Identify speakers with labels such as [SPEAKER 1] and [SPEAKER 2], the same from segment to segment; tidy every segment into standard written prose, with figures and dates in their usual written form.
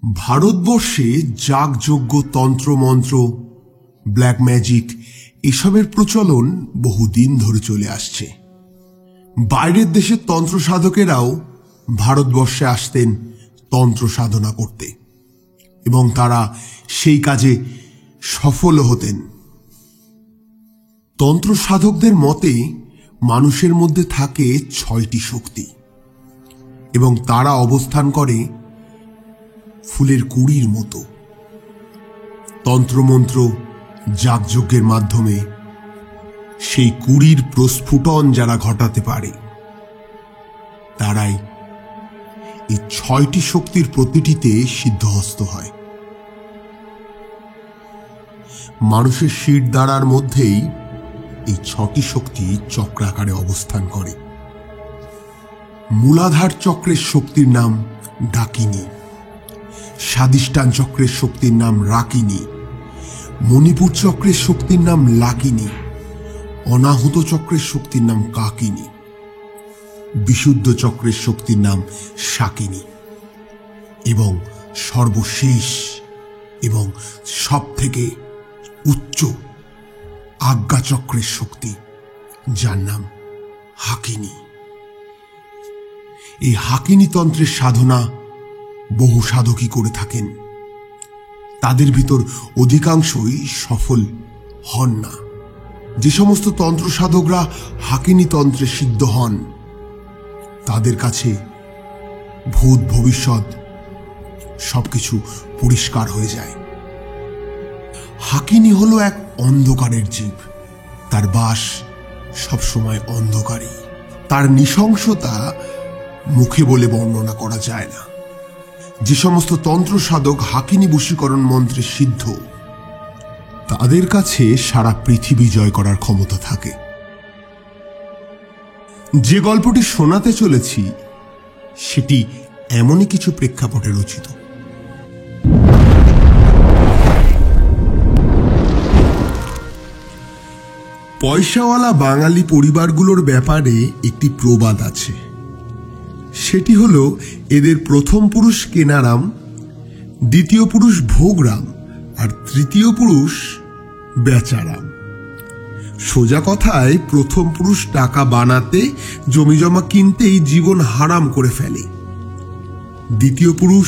[SPEAKER 1] ভারতবর্ষে যাগযজ্ঞ, তন্ত্রমন্ত্র, black magic এসবের প্রচলন বহুদিন ধরে চলে আসছে। বাইরের দেশের তন্ত্র সাধকেরাও ভারতবর্ষে আসতেন তন্ত্র সাধনা করতে এবং তারা সেই কাজে সফল হতেন। তন্ত্র সাধকদের মতে মানুষের মধ্যে থাকে ৬টি শক্তি এবং তারা অবস্থান করে ফুলের কুঁড়ির মতো। তন্ত্রমন্ত্র যাগযজ্ঞের মাধ্যমে সেই কুঁড়ির প্রস্ফুটন যারা ঘটাতে পারে তারাই এই ৬টি শক্তির প্রতিটিতে সিদ্ধহস্ত হয়। মানুষের শির দ্বারার মধ্যেই এই ৬টি শক্তি চক্রাকারে অবস্থান করে। মূলাধার চক্রের শক্তির নাম ডাকিনী, স্বাধিষ্ঠান চক্রের শক্তির নাম রাকিনী, মণিপুর চক্রের শক্তির নাম লাকিনী, অনাহুত চক্রের শক্তির নাম কাকিনী, বিশুদ্ধ চক্রের শক্তির নাম শাকিনী এবং সর্বশেষ এবং সব থেকে উচ্চ আজ্ঞা চক্রের শক্তি যার নাম হাকিনী। এই হাকিনী তন্ত্রের সাধনা বহু সাধকই করে থাকেন। তাদের ভিতর অধিকাংশই সফল হন না। যে সমস্ত তন্ত্র সাধকরা হাকিনী তন্ত্রে সিদ্ধ হন তাদের কাছে ভূত ভবিষ্যৎ সবকিছু পরিষ্কার হয়ে যায়। হাকিনী হলো এক অন্ধকারের জীব, তার বাস সবসময় অন্ধকারে। তার নৃশংসতা মুখে বলে বর্ণনা করা যায় না। যে সমস্ত তন্ত্র সাধক হাকিনী বশীকরণ মন্ত্রে সিদ্ধ তাদের কাছে সারা পৃথিবী জয় করার ক্ষমতা থাকে। যে গল্পটি শোনাতে চলেছি সেটি এমনই কিছু প্রেক্ষাপটে রচিত। পয়সাওয়ালা বাঙালি পরিবারগুলোর ব্যাপারে একটি প্রবাদ আছে। সেটি হলো এদের প্রথম পুরুষ কেনারাম, দ্বিতীয় পুরুষ ভোগরাম আর তৃতীয় পুরুষ বেচারাম। সোজা কথায় প্রথম পুরুষ টাকা বানাতে, জমিজমা কিনতেই জীবন হারাম করে ফেলে। দ্বিতীয় পুরুষ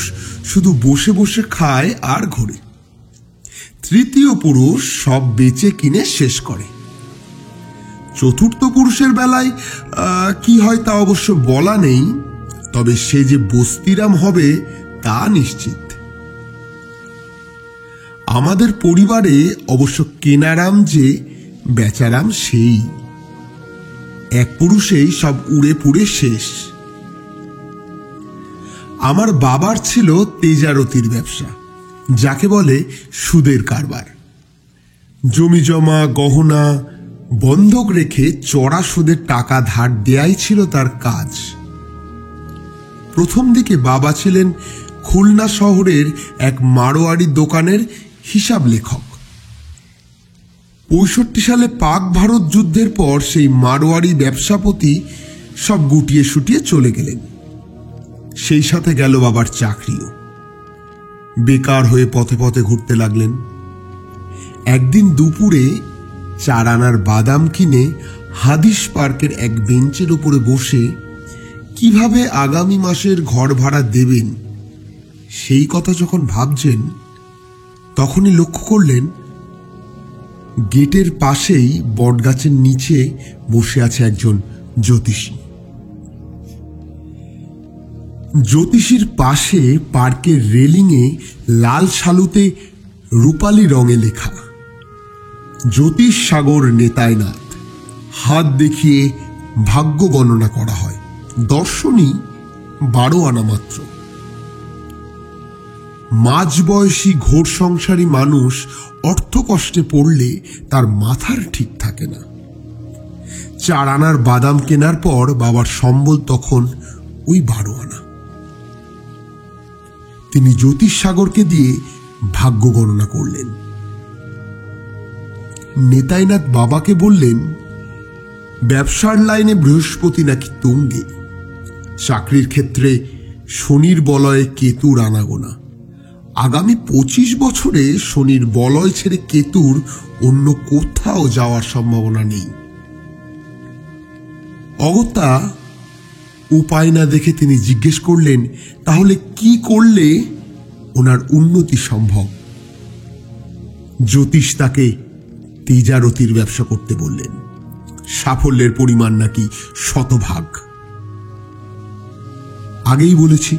[SPEAKER 1] শুধু বসে বসে খায় আর ঘোরে। তৃতীয় পুরুষ সব বেচে কিনে শেষ করে। চতুর্থ পুরুষের বেলায় কি হয় তা অবশ্য বলা নেই, তবে সে যে বস্তিরাম হবে তা নিশ্চিত। আমাদের পরিবারে অবশ্য কেনারাম যে বেচারাম সেই। এক পুরুষেই সব উড়ে পুড়ে শেষ। আমার বাবার ছিল তেজারতির ব্যবসা, যাকে বলে সুদের কারবার। জমি জমা গহনা বন্ধক রেখে চড়া সুদের টাকা ধার দেয়াই ছিল তার কাজ। প্রথম দিকে বাবা ছিলেন খুলনা শহরের এক মারোয়ারি দোকানের হিসাব লেখক। ৬৫ সালে পাক ভারত যুদ্ধের পর সেই মারোয়ারি ব্যবসাপতি সব গুটিয়ে সুটিয়ে চলে গেলেন। সেই সাথে গেল বাবার চাকরিও। বেকার হয়ে পথে পথে ঘুরতে লাগলেন। একদিন দুপুরে 4 আনার বাদাম কিনে হাদিস পার্কের এক বেঞ্চের উপরে বসে কিভাবে আগামী মাসের ঘর ভাড়া দেবেন সেই কথা যখন ভাবছেন, তখনই লক্ষ্য করলেন গেটের পাশেই বটগাছের নিচে বসে আছে একজন জ্যোতিষী। জ্যোতিষীর পাশে পার্কের রেলিংয়ে লাল শালুতে রূপালী রঙে লেখা জ্যোতিষ সাগর নেতায়নাথ। হাত দেখিয়ে ভাগ্য গণনা করা হয়। দর্শনই 12 আনা মাত্র। মাঝবয়সী ঘোর সংসারী মানুষ অর্থ কষ্টে পড়লে তার মাথার ঠিক থাকে না। 4 আনার বাদাম কেনার পর বাবার সম্বল তখন ওই 12 আনা। তিনি জ্যোতিষ সাগরকে দিয়ে ভাগ্য গণনা করলেন। নেতাইনাথ বাবাকে বললেন, ব্যবসার লাইনে বৃহস্পতি নাকি তুঙ্গে, চাকরির ক্ষেত্রে শনির বলয়ে কেতুর আনাগোনা, আগামী 25 বছরে শনির বলয় ছেড়ে কেতুর অন্য কোথাও যাওয়ার সম্ভাবনা নেই। অগত্যা উপায় না দেখে তিনি জিজ্ঞেস করলেন, তাহলে কি করলে ওনার উন্নতি সম্ভব? জ্যোতিষ তাকে তেজারতির ব্যবসা করতে বললেন। সাফল্যের পরিমাণ নাকি 100 আগেই বলেছি,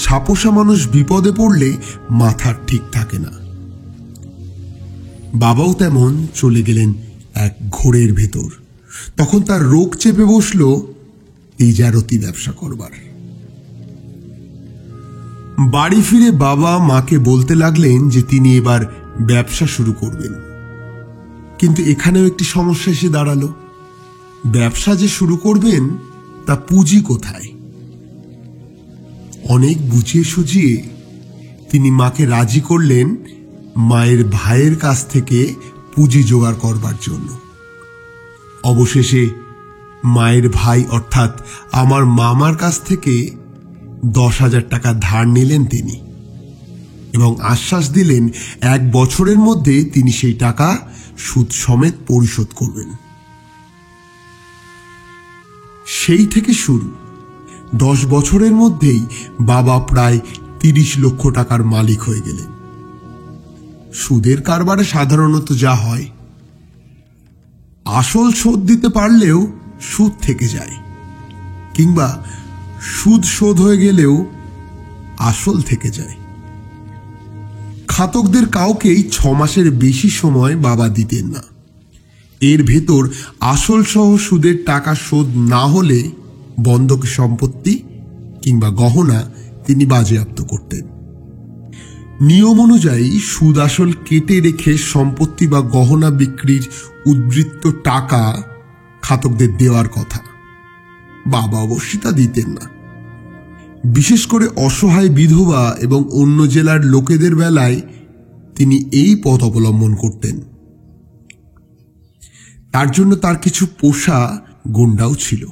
[SPEAKER 1] ছাপোষা মানুষ বিপদে পড়লে মাথার ঠিক থাকে না। বাবাও তেমন চলে গেলেন এক ঘোরের ভেতর। তখন তার রোগ চেপে বসল তেজারতি ব্যবসা করবার। বাড়ি ফিরে বাবা মাকে বলতে লাগলেন যে তিনি এবার ব্যবসা শুরু করবেন। কিন্তু এখানেও একটি সমস্যা এসে দাঁড়ালো। ব্যবসা যে শুরু করবেন তা পুঁজি কোথায়? অনেক বুঝিয়ে সুঝিয়ে তিনি মাকে রাজি করলেন মায়ের ভাইয়ের কাছ থেকে পুঁজি জোগাড় করবার জন্য। অবশেষে মায়ের ভাই অর্থাৎ আমার মামার কাছ থেকে 10,000 টাকা ধার নিলেন তিনি এবং আশ্বাস দিলেন 1 বছরের মধ্যে তিনি সেই টাকা সুদ সমেত পরিশোধ করবেন। সেই থেকে শুরু। 10 বছরের মধ্যেই বাবা প্রায় 30 লক্ষ টাকার মালিক হয়ে গেলেন। সুদের কারবারে সাধারণত যা হয়, আসল শোধ দিতে পারলেও সুদ থেকে যায়, কিংবা সুদ শোধ হয়ে গেলেও আসল থেকে যায়। খাতকদের কাউকেই 6 মাসের বেশি সময় বাবা দিতেন না। এর ভেতর আসল সহ সুদের টাকা শোধ না হলে বন্ধক সম্পত্তি কিংবা গহনা তিনি বাজেয়াপ্ত করতেন। নিয়ম অনুযায়ী সুদ আসল কেটে রেখে সম্পত্তি বা গহনা বিক্রির উদ্বৃত্ত টাকা খাতকদের দেওয়ার কথা। বাবা অবশ্যই তা দিতেন না। বিশেষ করে অসহায় বিধবা এবং অন্য জেলার লোকেদের বেলায় তিনি এই পথ অবলম্বন করতেন। তার জন্য তার কিছু পোষা গুন্ডাও ছিল।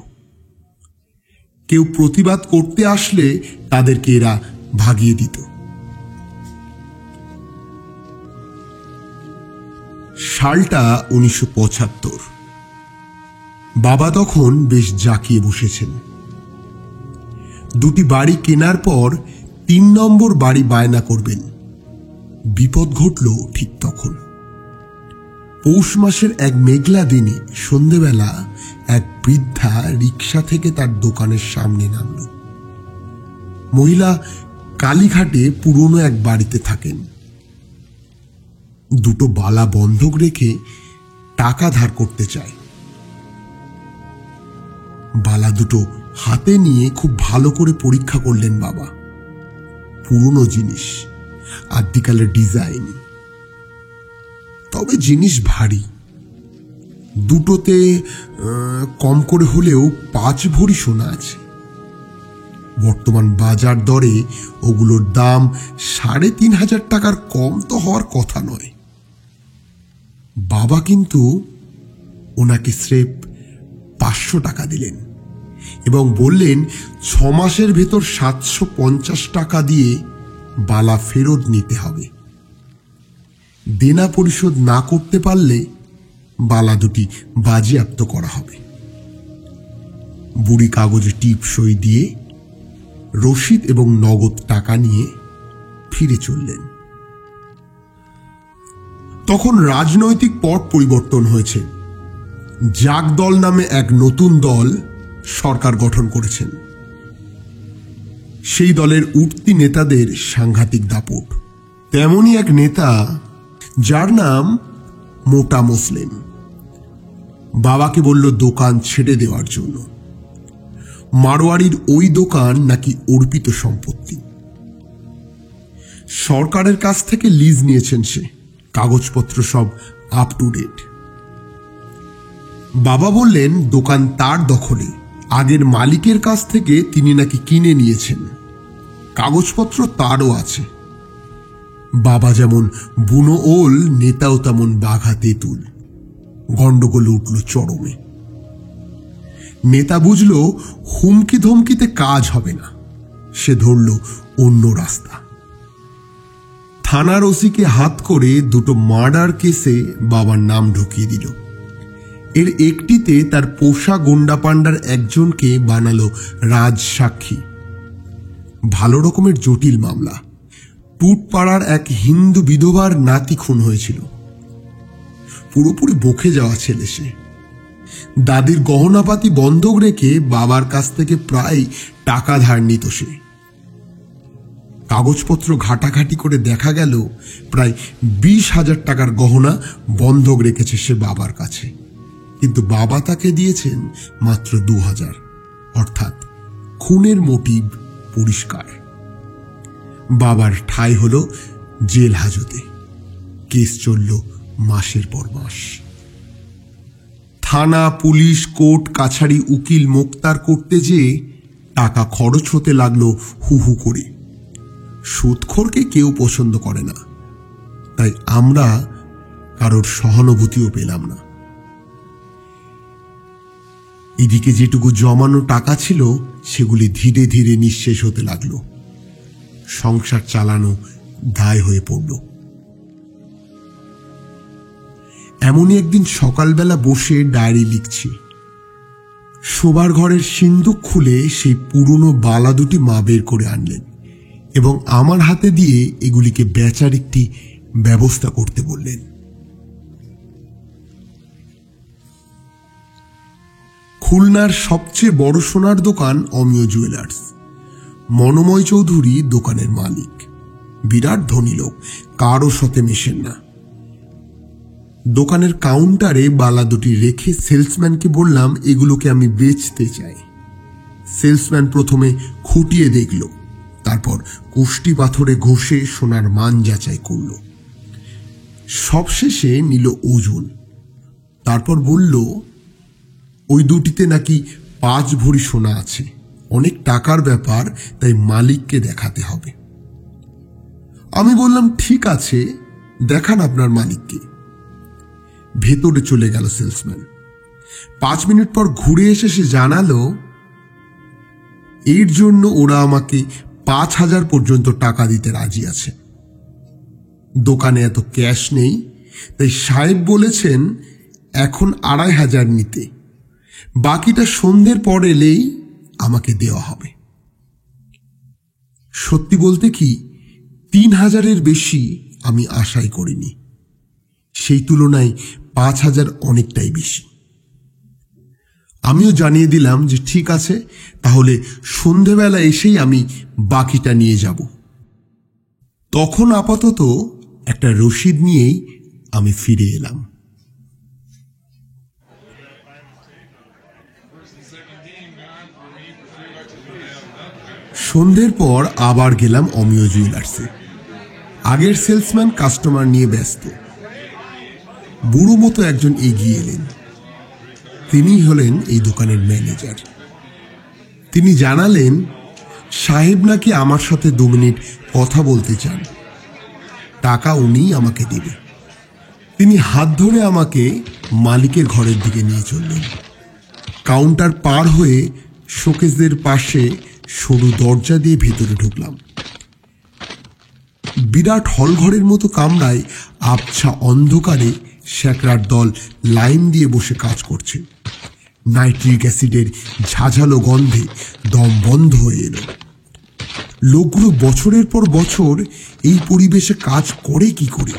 [SPEAKER 1] কেউ প্রতিবাদ করতে আসলে তাদেরকে এরা ভাগিয়ে দিত। সালটা 1975। বাবা তখন বেশ জাঁকিয়ে বসেছেন। 2টি বাড়ি কেনার পর 3 নম্বর বাড়ি বায়না করবেন। বিপদ ঘটল ঠিক তখন। পৌষ মাসের এক মেঘলা দিনে সন্ধেবেলা এক বৃদ্ধা রিক্সা থেকে তার দোকানের সামনে নামল। মহিলা কালীঘাটে পুরনো এক বাড়িতে থাকেন। 2টো বালা বন্ধক রেখে টাকা ধার করতে চায়। বালা 2টো হাতে নিয়ে খুব ভালো করে পরীক্ষা করলেন বাবা। পুরনো জিনিস, আদিকালের ডিজাইন, তবে জিনিস ভারী। 2টোতে কম করে হলেও 5 ভরি সোনা আছে। বর্তমান বাজার দরে ওগুলোর দাম 3,500 টাকার কম তো হওয়ার কথা নয়। বাবা কিন্তু ওনাকে স্রেফ 500 টাকা দিলেন এবং বললেন 6 মাসের ভেতর 750 টাকা দিয়ে বালা ফেরত নিতে হবে। দেনা পরিশোধ না করতে পারলে বালা 2টি বাজেয়াপ্ত করা হবে। বুড়ি কাগজে টিপ সই দিয়ে রসিদ এবং নগদ টাকা নিয়ে ফিরে চললেন। তখন রাজনৈতিক পট পরিবর্তন হয়েছে। জাগ দল নামে এক নতুন দল সরকার গঠন করেছেন। সেই দলের উঠতি নেতাদের সাংঘাতিক দাপট। তেমনি এক নেতা যার নাম মোটা মুসলিম বাবাকে বলল দোকান ছেড়ে দেওয়ার জন্য। মারোয়ারির ওই দোকান নাকি অর্পিত সম্পত্তি। সরকারের কাছ থেকে লিজ নিয়েছেন সে, কাগজপত্র সব আপ টু ডেট। বাবা বললেন দোকান তার দখলে, আগের মালিকের কাছ থেকে তিনি নাকি কিনে নিয়েছেন, কাগজপত্র তারও আছে। বাবা যেমন বুনো ওল, নেতাও তেমন বাঘা তেঁতুল। গন্ডগোল উঠল চরমে। নেতা বুঝল হুমকি ধমকিতে কাজ হবে না, সে ধরল অন্য রাস্তা। থানার ওসিকে হাত করে দুটো মার্ডার কেসে বাবার নাম ঢুকিয়ে দিল। এর একটিতে তার পোষা গুন্ডা পান্ডার একজনকে বানালো রাজ সাক্ষী। ভালো রকমের জটিল মামলা। টুটপাড়ার এক হিন্দু বিধবার নাতি খুন হয়েছিল। পুরোপুরি বকে যাওয়া ছেলে সে। দাদির গহনাপাতি বন্ধক রেখে বাবার কাছ থেকে প্রায় টাকা ধার নিত সে। কাগজপত্র ঘাটাঘাটি করে দেখা গেল প্রায় 20,000 টাকার গহনা বন্ধক রেখেছে সে বাবার কাছে, কিন্তু বাবা তাকে দিয়েছেন মাত্র 2,000। অর্থাৎ খুনের মোটিভ পরিষ্কার। বাবার ঠাঁই হলো জেল হাজতে। কেস চলল মাসের পর মাস। থানা, পুলিশ, কোর্ট কাছারি, উকিল মোক্তার করতে যেয়ে টাকা খরচ হতে লাগলো হু হু করে। সুদখোরকে কেউ পছন্দ করে না, তাই আমরা কারোর সহানুভূতিও পেলাম না। এদিকে যেটুকু জমানো টাকা ছিল সেগুলি ধীরে ধীরে নিঃশেষ হতে লাগলো। সংসার চালানো দায় হয়ে পড়ল। এমনই একদিন সকালবেলা বসে ডায়েরি লিখছি। শোবার ঘরের সিন্দুক খুলে সেই পুরনো বালা দুটি মা বের করে আনলেন এবং আমার হাতে দিয়ে এগুলিকে বেচার একটি ব্যবস্থা করতে বললেন। খুলনার সবচেয়ে বড় সোনার দোকান অমিয় জুয়েলার্স। মনোময় চৌধুরী দোকানের মালিক। বিরাট ধনী লোক, কারো সাথে মেশেন না। দোকানের কাউন্টারে বালা দুটি রেখে সেলসম্যানকে বললাম এগুলোকে আমি বেচতে চাই। সেলসম্যান প্রথমে খুঁটিয়ে দেখল, তারপর কুষ্টি পাথরে ঘষে সোনার মান যাচাই করল। সবশেষে নিল ওজন। তারপর বলল ওই দুটিতে নাকি 5 ভরি সোনা আছে, অনেক টাকার ব্যাপার, তাই মালিককে দেখাতে হবে। আমি বললাম ঠিক আছে, দেখান আপনার মালিককে। ভেতরে চলে গেল সেলসম্যান। 5 মিনিট পর ঘুরে এসে সে জানালো এর জন্য ওরা আমাকে 5,000 পর্যন্ত টাকা দিতে রাজি আছে। দোকানে এত ক্যাশ নেই, তাই সাহেব বলেছেন এখন 2,500 নিতে, বাকিটা সন্ধ্যের পর এলেই আমাকে দেওয়া হবে। সত্যি বলতে কি 3,000-এর বেশি আমি আশাই করিনি। সেই তুলনায় 5,000 অনেকটাই বেশি। আমিও জানিয়ে দিলাম যে ঠিক আছে, তাহলে সন্ধেবেলা এসেই আমি বাকিটা নিয়ে যাব। তখন আপাতত একটা রসিদ নিয়েই আমি ফিরে এলাম। সন্ধ্যের পর আবার গেলাম অমিয় জুয়েলার্সে। আগের সেলসম্যান কাস্টমার নিয়ে ব্যস্ত। বুড়ো মতো একজন এগিয়ে এলেন। তিনি হলেন এই দোকানের ম্যানেজার। তিনি জানালেন সাহেব নাকি আমার সাথে 2 মিনিট কথা বলতে চান, টাকা উনি আমাকে দেবে। তিনি হাত ধরে আমাকে মালিকের ঘরের দিকে নিয়ে চললেন। কাউন্টার পার হয়ে শোকেসদের পাশে সরু দরজা দিয়ে ভেতরে ঢুকলাম। বিরাট হলঘরের মতো কামরায় আবছা অন্ধকারে শ্যাকরার দল লাইন দিয়ে বসে কাজ করছে। নাইট্রিক অ্যাসিডের ঝাঁঝালো গন্ধে দম বন্ধ হয়ে এলো। লোকগুলো বছরের পর বছর এই পরিবেশে কাজ করে কি করে?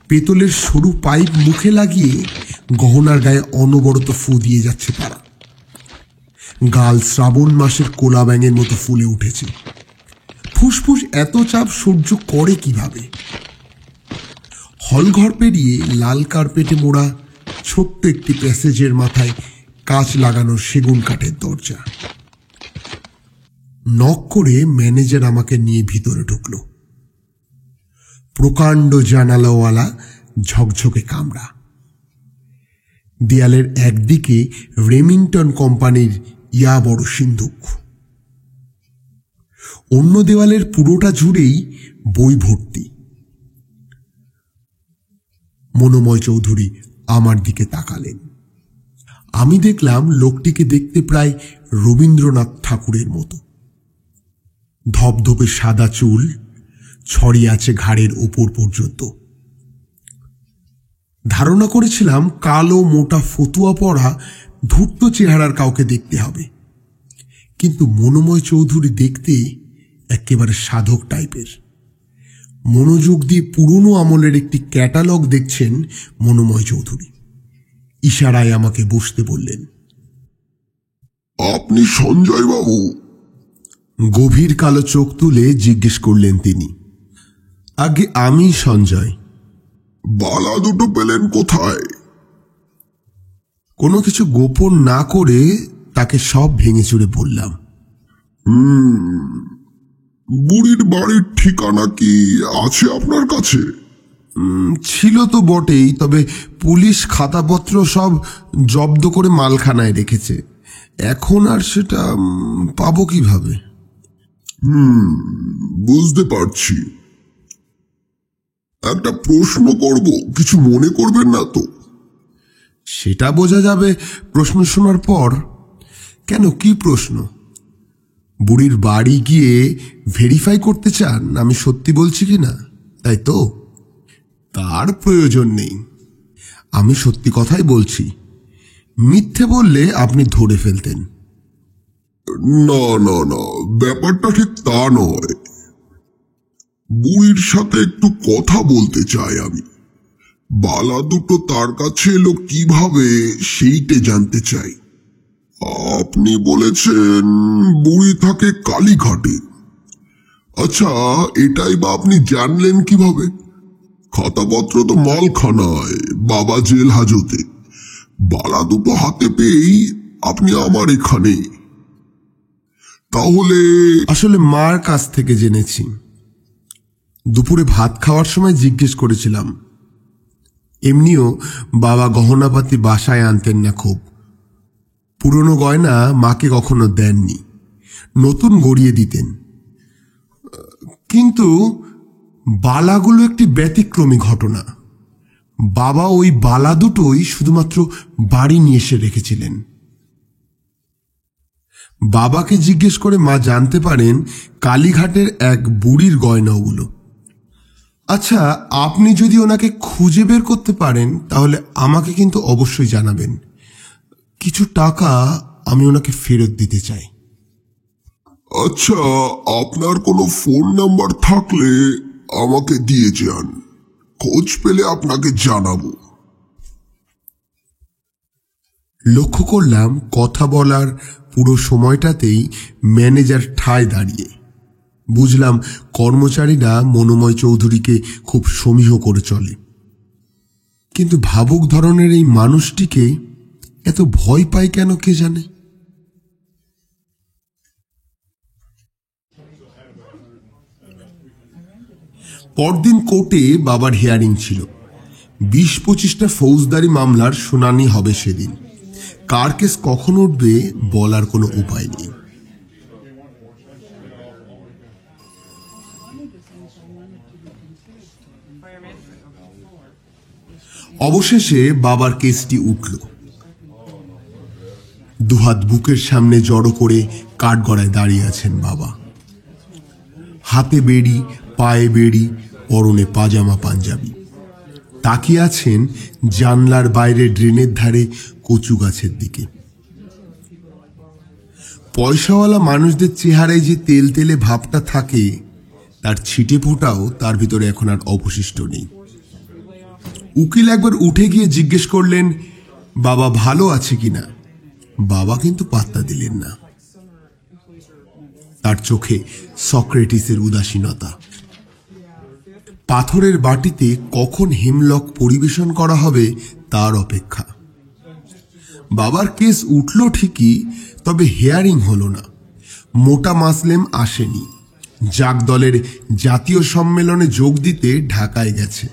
[SPEAKER 1] পেতলের সরু পাইপ মুখে লাগিয়ে গহনার গায়ে অনবরত ফু দিয়ে যাচ্ছে তারা। গাল শ্রাবণ মাসের কোলা ব্যাঙের মতো ফুলে উঠেছে। ফুসফুস এত চাপ সহ্য করে কিভাবে? হলঘর পেরিয়ে লাল কার্পেটে মোড়া ছোট্ট একটি প্যাসেজের মাথায় কাঁচ লাগানো সেগুন কাঠের দরজা। নক করে ম্যানেজার আমাকে নিয়ে ভিতরে ঢুকলো। প্রকাণ্ড জানালাওয়ালা ঝকঝকে কামরা। দেয়ালের একদিকে রেমিংটন কোম্পানির ইয়া বড় সিন্দুক। অন্য দেওয়ালের পুরোটা জুড়েই বই ভর্তি। মনোময় চৌধুরী আমার দিকে তাকালেন। আমি দেখলাম লোকটিকে দেখতে প্রায় রবীন্দ্রনাথ ঠাকুরের মতো। ধবধবে সাদা চুল, ছড়িয়ে আছে ঘাড়ের উপর পর্যন্ত। ধারণা করেছিলাম কালো মোটা ফতুয়া পরা ধূর্ত চেহারার কাউকে দেখতে হবে, কিন্তু মনোময় চৌধুরী দেখতে একেবারে সাধক টাইপের। মনোযোগ দিয়ে পুরনো আমলের একটি ক্যাটালগ দেখছেন মনোময় চৌধুরী। ইশারায় আমাকে বসতে বললেন।
[SPEAKER 2] আপনি সঞ্জয় বাবু?
[SPEAKER 1] গভীর কালো চোখ তুলে জিজ্ঞেস করলেন তিনি। আগে আমি সঞ্জয়।
[SPEAKER 2] বালা দুটো পেলেন কোথায়?
[SPEAKER 1] কোনো কিছু গোপন না করে তাকে সব ভেঙে চুরে বললাম।
[SPEAKER 2] বুড়ির বাড়ির ঠিকানা কি আছে আপনার কাছে?
[SPEAKER 1] ছিল তো বটেই, তবে পুলিশ খাতাপত্র সব জব্দ করে মালখানায় রেখেছে। এখন আর সেটা পাবো কিভাবে?
[SPEAKER 2] বুঝতে পারছি। একটা প্রশ্ন করব, কিছু মনে করবেন না তো?
[SPEAKER 1] সেটা বোঝা যাবে প্রশ্ন শোনার পর। কেন, কি প্রশ্ন? বুড়ির বাড়ি গিয়ে ভেরিফাই করতে চান আমি সত্যি বলছি কি না, তাই তো? তার প্রয়োজন নেই, আমি সত্যি কথাই বলছি। মিথ্যে বললে আপনি ধরে ফেলতেন।
[SPEAKER 2] না না না, ব্যাপারটা ঠিক তা নয়। বুড়ির সাথে একটু কথা বলতে চাই আমি। বালা দুটো তার কাছে এলো কিভাবে সেইটে জানতে চাই। আপনি বলেছেন বুড়ি থাকে কালীঘাটে। আচ্ছা, এটাই বা আপনি জানলেন কিভাবে? খাতাপত্র তো মালখানায়, বাবা জেল হাজতে। বালা দুটো হাতে পেয়েই আপনি আমার এখানে। তাহলে
[SPEAKER 1] আসলে মার কাছ থেকে জেনেছি। দুপুরে ভাত খাওয়ার সময় জিজ্ঞেস করেছিলাম। এমনিও বাবা গহনাপাতি বাসায় আনতেন না খুব। পুরনো গয়না মাকে কখনো দেননি, নতুন গড়িয়ে দিতেন। কিন্তু বালাগুলো একটি ব্যতিক্রমী ঘটনা। বাবা ওই বালা দুটোই শুধুমাত্র বাড়ি নিয়ে এসে রেখেছিলেন। বাবাকে জিজ্ঞেস করে মা জানতে পারেন কালীঘাটের এক বুড়ির গয়না ওগুলো। আচ্ছা, আপনি যদি ওনাকে খুঁজে বের করতে পারেন তাহলে আমাকে কিন্তু অবশ্যই জানাবেন। কিছু টাকা আমি ওনাকে ফেরত দিতে চাই।
[SPEAKER 2] আচ্ছা, আপনার কোনো ফোন নাম্বার থাকলে আমাকে দিয়ে যান, খোঁজ পেলে আপনাকে জানাবো।
[SPEAKER 1] লক্ষ্য করলাম কথা বলার পুরো সময়টাতেই ম্যানেজার ঠায় দাঁড়িয়ে। বুঝলাম কর্মচারীরা মনোময় চৌধুরীকে খুব সমীহ করে চলে। কিন্তু ভাবুক ধরনের এই মানুষটিকে এত ভয় পায় কেন কে জানে। পরদিন কোর্টে বাবার হিয়ারিং ছিল। 20-25টা ফৌজদারি মামলার শুনানি হবে সেদিন। কার কেস কখন উঠবে বলার কোনো উপায় নেই। অবশেষে বাবার কেসটি উঠল। দুহাত বুকের সামনে জড়ো করে কাঠগড়ায় দাঁড়িয়ে আছেন বাবা। হাতে বেড়ি, পায়ে বেড়ি, পরনে পাজামা পাঞ্জাবি। তাকিয়ে আছেন জানলার বাইরে ড্রেনের ধারে কচু গাছের দিকে। পয়সাওয়ালা মানুষদের চেহারায় যে তেল তেলে ভাবটা থাকে তার ছিটে ফোটাও তার ভিতরে এখন আর অবশিষ্ট নেই। উকিল একবার উঠে গিয়ে জিজ্ঞেস করলেন বাবা ভালো আছে কিনা। বাবা কিন্তু পাত্তা দিলেন না। তার চোখে সক্রেটিসের উদাসীনতা। পাথরের বাটিতে কখন হেমলক পরিবেশন করা হবে তার অপেক্ষা। বাবার কেস উঠল ঠিকই, তবে হিয়ারিং হলো না। মোটা মাসলেম আসেনি। জাগ দলের জাতীয় সম্মেলনে যোগ দিতে ঢাকায় গেছে।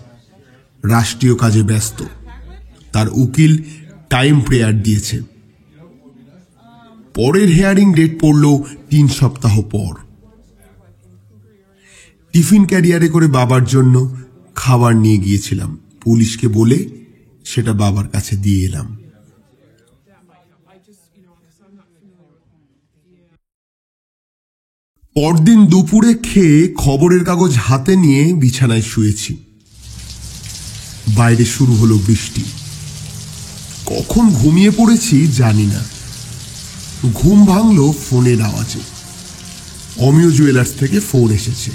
[SPEAKER 1] রাষ্ট্রীয় কাজে ব্যস্ত। তার উকিল টাইম প্রেয়ার দিয়েছে। পরের হিয়ারিং ডেট পড়ল 3 সপ্তাহ পর। টিফিন ক্যারিয়ারে করে বাবার জন্য খাবার নিয়ে গিয়েছিলাম। পুলিশকে বলে সেটা বাবার কাছে দিয়ে এলাম। পরদিন দুপুরে খেয়ে খবরের কাগজ হাতে নিয়ে বিছানায় শুয়েছি। বাইরে শুরু হলো বৃষ্টি। কখন ঘুমিয়ে পড়েছি জানি না। ঘুম ভাঙল ফোনের আওয়াজে। অমিয় জুয়েলার্স থেকে ফোন এসেছে।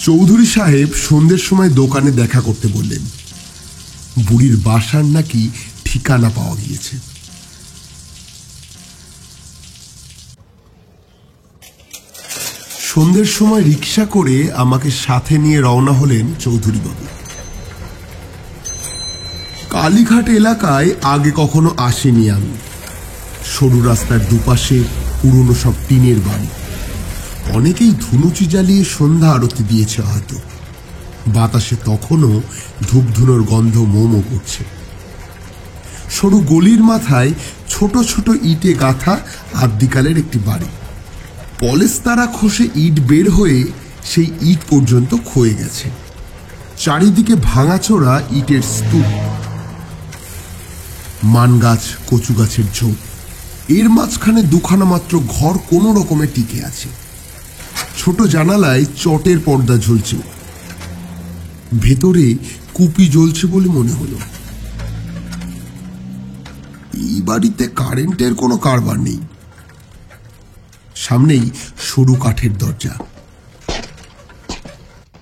[SPEAKER 1] চৌধুরী সাহেব সন্ধ্যের সময় দোকানে দেখা করতে বললেন। বুড়ির বাসার নাকি ঠিকানা পাওয়া গিয়েছে। সন্ধ্যের সময় রিক্সা করে আমাকে সাথে নিয়ে রওনা হলেন চৌধুরী বাবু। কালীঘাট এলাকায় আগে কখনো আসেনি আমি। সরু রাস্তার দুপাশে পুরনো সব টিনের বাড়ি। অনেকেই ধুনুচি জ্বালিয়ে সন্ধ্যা আরতি দিয়েছে হয়তো। বাতাসে তখনও ধূপধুনোর গন্ধ মোমো করছে। সরু গলির মাথায় ছোট ছোট ইটে গাঁথা আদ্যিকালের একটি বাড়ি। পলেস্তারা খসে ইট বের হয়ে সেই ইট পর্যন্ত ক্ষয়ে গেছে। চারিদিকে ভাঙাচোরা ইটের স্তূপ, মান গাছ, কচু গাছের ঝোপ। এর মাঝখানে দুখানা মাত্র ঘর কোনো রকমে টিকে আছে। ছোট জানালায় চটের পর্দা ঝুলছে। ভেতরে কুপি জ্বলছে বলে মনে হলো। এই বাড়িতে কারেন্টের কোনো কারবার নেই। সামনেই সরু কাঠের দরজা।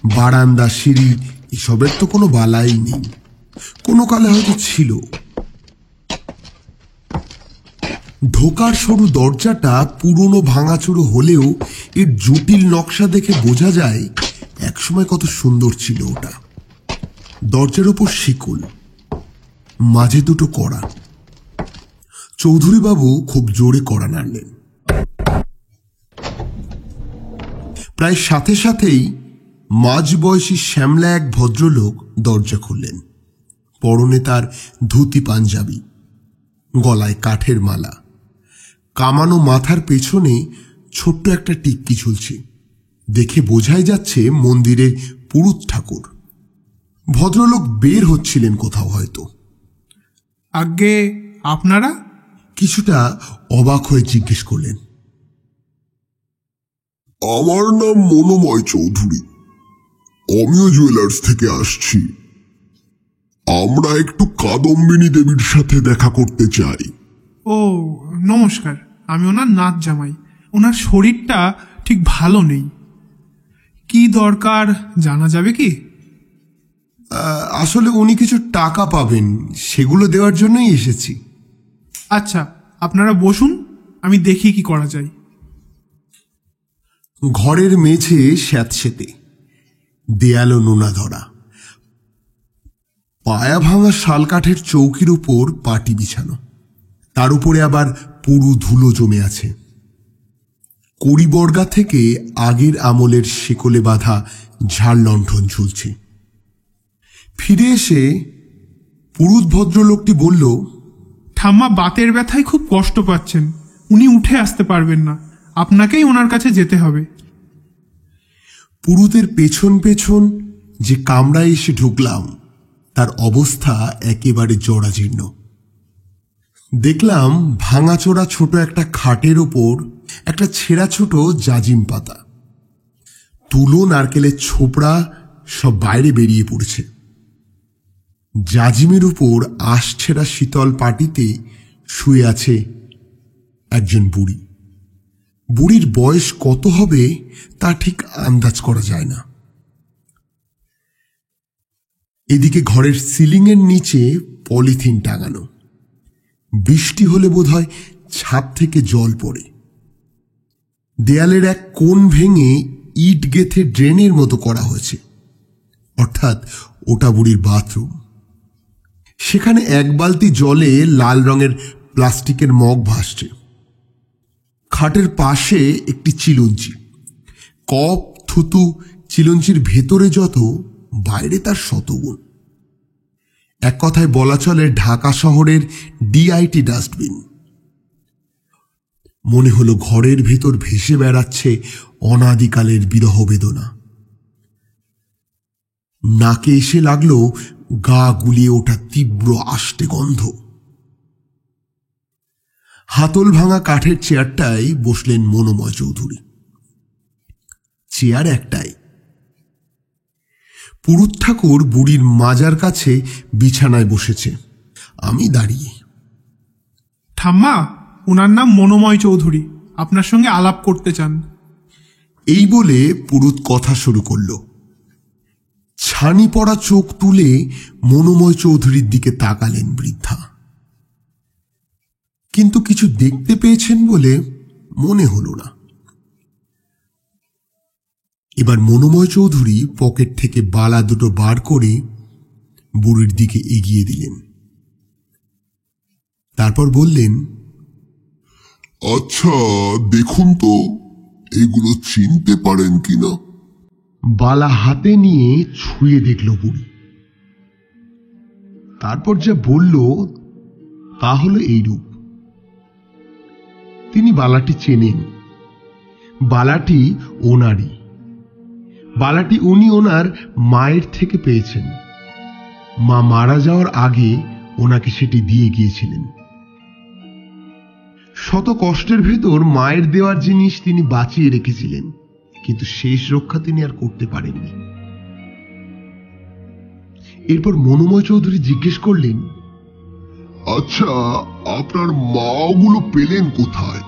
[SPEAKER 1] বারান্দা, সিঁড়ি এসবের তো কোনো বালাই নেই। কোনো কালে হয়তো ছিল। ঢোকার সরু দরজাটা পুরনো ভাঙাচুরো হলেও এর জটিল নকশা দেখে বোঝা যায় একসময় কত সুন্দর ছিল ওটা। দরজার ওপর শিকল, মাঝে দুটো কড়া। চৌধুরী বাবু খুব জোরে কড়া নাড়লেন। প্রায় সাথে সাথেই মাঝবয়সী শ্যামলা এক ভদ্রলোক দরজা খুললেন। পরনে তার ধুতি পাঞ্জাবি, গলায় কাঠের মালা, কামানো মাথার পেছনে ছোট্ট একটা টিক্কি ঝুলছে। দেখে বোঝাই যাচ্ছে মন্দিরের পুরুত ঠাকুর। ভদ্রলোক বের হচ্ছিলেন কোথাও হয়তো।
[SPEAKER 3] আগে আপনারা?
[SPEAKER 1] কিছুটা অবাক হয়ে জিজ্ঞেস করলেন।
[SPEAKER 2] আমার নাম মনোময় চৌধুরী, অমিয় জুয়েলার্স থেকে আসছি। আমরা একটু কাদম্বিনী দেবীর সাথে দেখা করতে চাই।
[SPEAKER 3] ও নমস্কার, আমি ওনার নাত জামাই। ওনার শরীরটা ঠিক ভালো নেই। কি দরকার জানা যাবে কি?
[SPEAKER 1] আসলে উনি কিছু টাকা পাবেন, সেগুলো দেওয়ার জন্যই এসেছি।
[SPEAKER 3] আচ্ছা, আপনারা বসুন, আমি দেখি কি করা যায়।
[SPEAKER 1] ঘরের মেঝে স্যাঁতসেঁতে, দেয়ালও নোনা ধরা। পায়া ভাঙা শালকাঠের চৌকির উপর পাটি বিছানো। তার উপরে আবার পুরু ধুলো জমে আছে। কড়িবর্গা থেকে আগের আমলের শেকলে বাঁধা ঝাড় লণ্ঠন ঝুলছে। ফিরে এসে পুরুত ভদ্রলোকটি বলল,
[SPEAKER 3] ঠাম্মা বাতের ব্যথায় খুব কষ্ট পাচ্ছেন। উনি উঠে আসতে পারবেন না, আপনাকেই ওনার কাছে যেতে হবে।
[SPEAKER 1] পুরুতের পেছন পেছন যে কামরায় এসে ঢুকলাম তার অবস্থা একেবারে জরাজীর্ণ। দেখলাম ভাঙাচোরা ছোট একটা খাটের ওপর একটা ছেঁড়া ছোট জাজিম পাতা। তুলো, নারকেলের ছোপড়া সব বাইরে বেরিয়ে পড়ছে। জাজিমের উপর আশছেড়া শীতল পাটিতে শুয়ে আছে একজন বুড়ি। বুড়ির বয়স কত হবে তা ঠিক আন্দাজ করা যায় না। এদিকে ঘরের সিলিংয়ের নিচে পলিথিন টাঙানো। বৃষ্টি হলে বোধহয় ছাদ থেকে জল পড়ে। দেয়ালের এক কোণ ভেঙে ইট গেথে ড্রেনের মতো করা হয়েছে, অর্থাৎ ওটা বুড়ির বাথরুম। সেখানে এক বালতি জলে লাল রঙের প্লাস্টিকের মগ ভাসছে। খাটের পাশে একটি চিলঞ্চি। কপ, থুতু চিলঞ্চির ভেতরে যত, বাইরে তার শতগুণ। এক কথায় বলা চলে ঢাকা শহরের ডিআইটি ডাস্টবিন। মনে হলো ঘরের ভেতর ভেসে বেড়াচ্ছে অনাদিকালের বিরহ বেদনা। নাকে এসে লাগলো গা গুলিয়ে ওঠা তীব্র আষ্টে গন্ধ। হাতল ভাঙা কাঠের চেয়ারটায় বসলেন মনোময় চৌধুরী। চেয়ার একটাই। পুরুত ঠাকুর বুড়ির মাজার কাছে বিছানায় বসেছে, আমি দাঁড়িয়ে।
[SPEAKER 3] ঠাম্মা, ওনার নাম মনোময় চৌধুরী, আপনার সঙ্গে আলাপ করতে চান।
[SPEAKER 1] এই বলে পুরুত কথা শুরু করল। ছানি পড়া চোখ তুলে মনোময় চৌধুরীর দিকে তাকালেন বৃদ্ধা, কিন্তু কিছু দেখতে পেয়েছেন বলে মনে হলো না। এবার মনোময় চৌধুরী পকেট থেকে বালা দুটো বার করে বুড়ির দিকে এগিয়ে দিলেন। তারপর বললেন,
[SPEAKER 2] আচ্ছা দেখুন তো এগুলো চিনতে পারেন কিনা।
[SPEAKER 1] বালা হাতে নিয়ে ছুঁয়ে দেখল বুড়ি। তারপর যা বলল তা হলো এইরূপ। তিনি বালাটি চেনেন। বালাটি ওনারই। বালাটি উনি ওনার মায়ের থেকে পেয়েছেন। মা মারা যাওয়ার আগে ওনাকে সেটি দিয়ে গিয়েছিলেন। শত কষ্টের ভেতর মায়ের দেওয়ার জিনিস তিনি বাঁচিয়ে রেখেছিলেন, কিন্তু শেষ রক্ষা তিনি আর করতে পারেননি। এরপর মনোময় চৌধুরী জিজ্ঞেস করলেন,
[SPEAKER 2] আচ্ছা আপনার মা ওগুলো পেলেন কোথায়,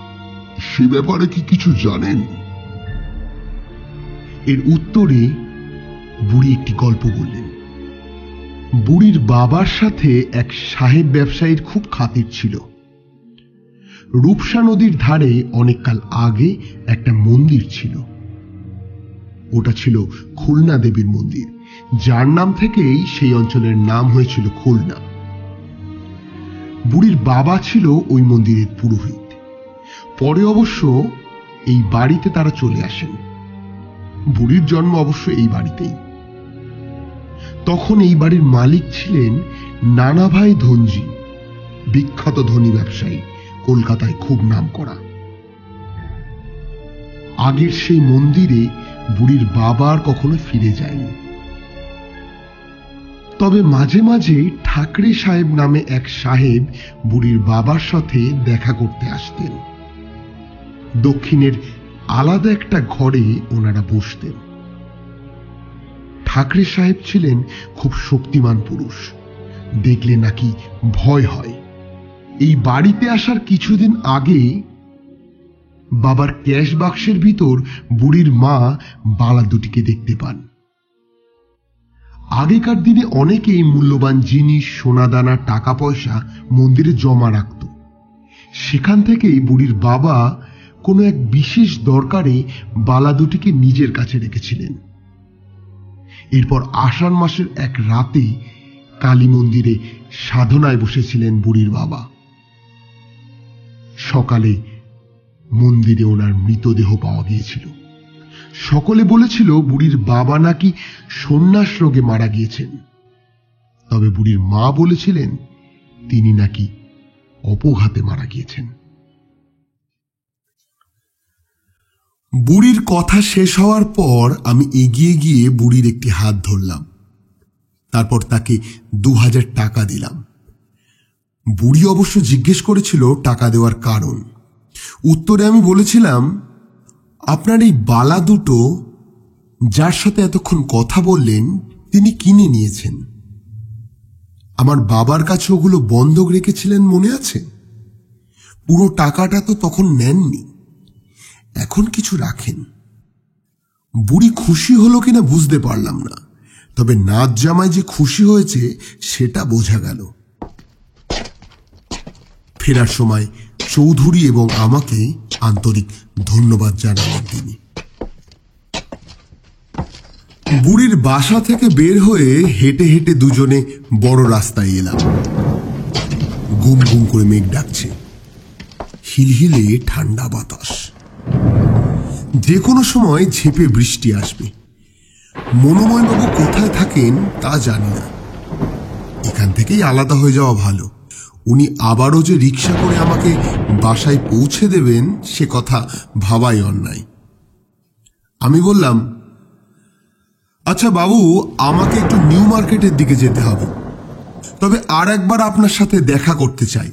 [SPEAKER 2] সে ব্যাপারে কি কিছু জানেন?
[SPEAKER 1] এর উত্তরে বুড়ি একটি গল্প বললেন। বুড়ির বাবার সাথে এক সাহেব ব্যবসায়ীর খুব খাতির ছিল। রূপসা নদীর ধারে অনেককাল আগে একটা মন্দির ছিল। ওটা ছিল খুলনা দেবীর মন্দির, যার নাম থেকেই সেই অঞ্চলের নাম হয়েছিল খুলনা। বুড়ির বাবা ছিল ওই মন্দিরের পুরোহিত। পরে অবশ্য এই বাড়িতে তারা চলে আসেন। বুড়ির জন্ম অবশ্য এই বাড়িতেই। তখন এই বাড়ির মালিক ছিলেন নানাভাই ধনজি, বিখ্যাত ধনী ব্যবসায়ী, কলকাতায় খুব নামকরা। আগের সেই মন্দিরে বুড়ির বাবা আর কখনো ফিরে যায়নি। তবে মাঝে মাঝে ঠাকরে সাহেব নামে এক সাহেব বুড়ির বাবার সাথে দেখা করতে আসতেন। দক্ষিণের আলাদা একটা ঘরে ওনারা বসতেন। ঠাকরে সাহেব ছিলেন খুব শক্তিমান পুরুষ, দেখলে নাকি ভয় হয়। এই বাড়িতে আসার কিছুদিন আগে বাবার ক্যাশ বাক্সের ভিতর বুড়ির মা বালা দুটিকে দেখতে পান। আগেকার দিনে অনেকেই মূল্যবান জিনিস, সোনাদানা, টাকা পয়সা মন্দিরে জমা রাখত। সেখান থেকেই বুড়ির বাবা কোনো এক বিশেষ দরকারে বালা দুটিকে নিজের কাছে রেখেছিলেন। এরপর আষাঢ় মাসের এক রাতে কালী মন্দিরে সাধনায় বসেছিলেন বুড়ির বাবা। সকালে মন্দিরে ওনার মৃতদেহ পাওয়া গিয়েছিল। সকলে বলেছিল বুড়ির বাবা নাকি সন্ন্যাস রোগে মারা গিয়েছেন। তবে বুড়ির মা বলেছিলেন তিনি নাকি অপঘাতে মারা গিয়েছেন। বুড়ির কথা শেষ হওয়ার পর আমি এগিয়ে গিয়ে বুড়ির একটি হাত ধরলাম। তারপর তাকে 2000 টাকা দিলাম। বুড়ি অবশ্য জিজ্ঞেস করেছিল টাকা দেওয়ার কারণ। উত্তরে আমি বলেছিলাম, আপনার এই বালা দুটো যার সাথে এতক্ষণ কথা বললেন তিনি কিনে নিয়েছেন। আমার বাবার কাছে ওগুলো বন্ধক রেখেছিলেন, মনে আছে? পুরো টাকাটা তো তখন নেননি, এখন কিছু রাখেন। বুড়ি খুশি হলো কিনা বুঝতে পারলাম না, তবে নাচ জামাই যে খুশি হয়েছে সেটা বোঝা গেল। ফেরার সময় চৌধুরী এবং আমাকে আন্তরিক ধন্যবাদ জানালেন তিনি। বুড়ির বাসা থেকে বের হয়ে হেঁটে হেঁটে দুজনে বড় রাস্তায় এলাম। গুম গুম করে মেঘ ডাকছে, হিলহিলে ঠান্ডা বাতাস। যে কোনো সময় ঝেঁপে বৃষ্টি আসবে। মনোময়বাবু কোথায় থাকেন তা জানি না। এখান থেকেই আলাদা হয়ে যাওয়া ভালো। উনি আবারও যে রিক্সা করে আমাকে বাসায় পৌঁছে দেবেন সে কথা ভাবাই অন্যায়। আমি বললাম, আচ্ছা বাবু, আমাকে একটু নিউ মার্কেটের দিকে যেতে হবে, তবে আর একবার আপনার সাথে দেখা করতে চাই।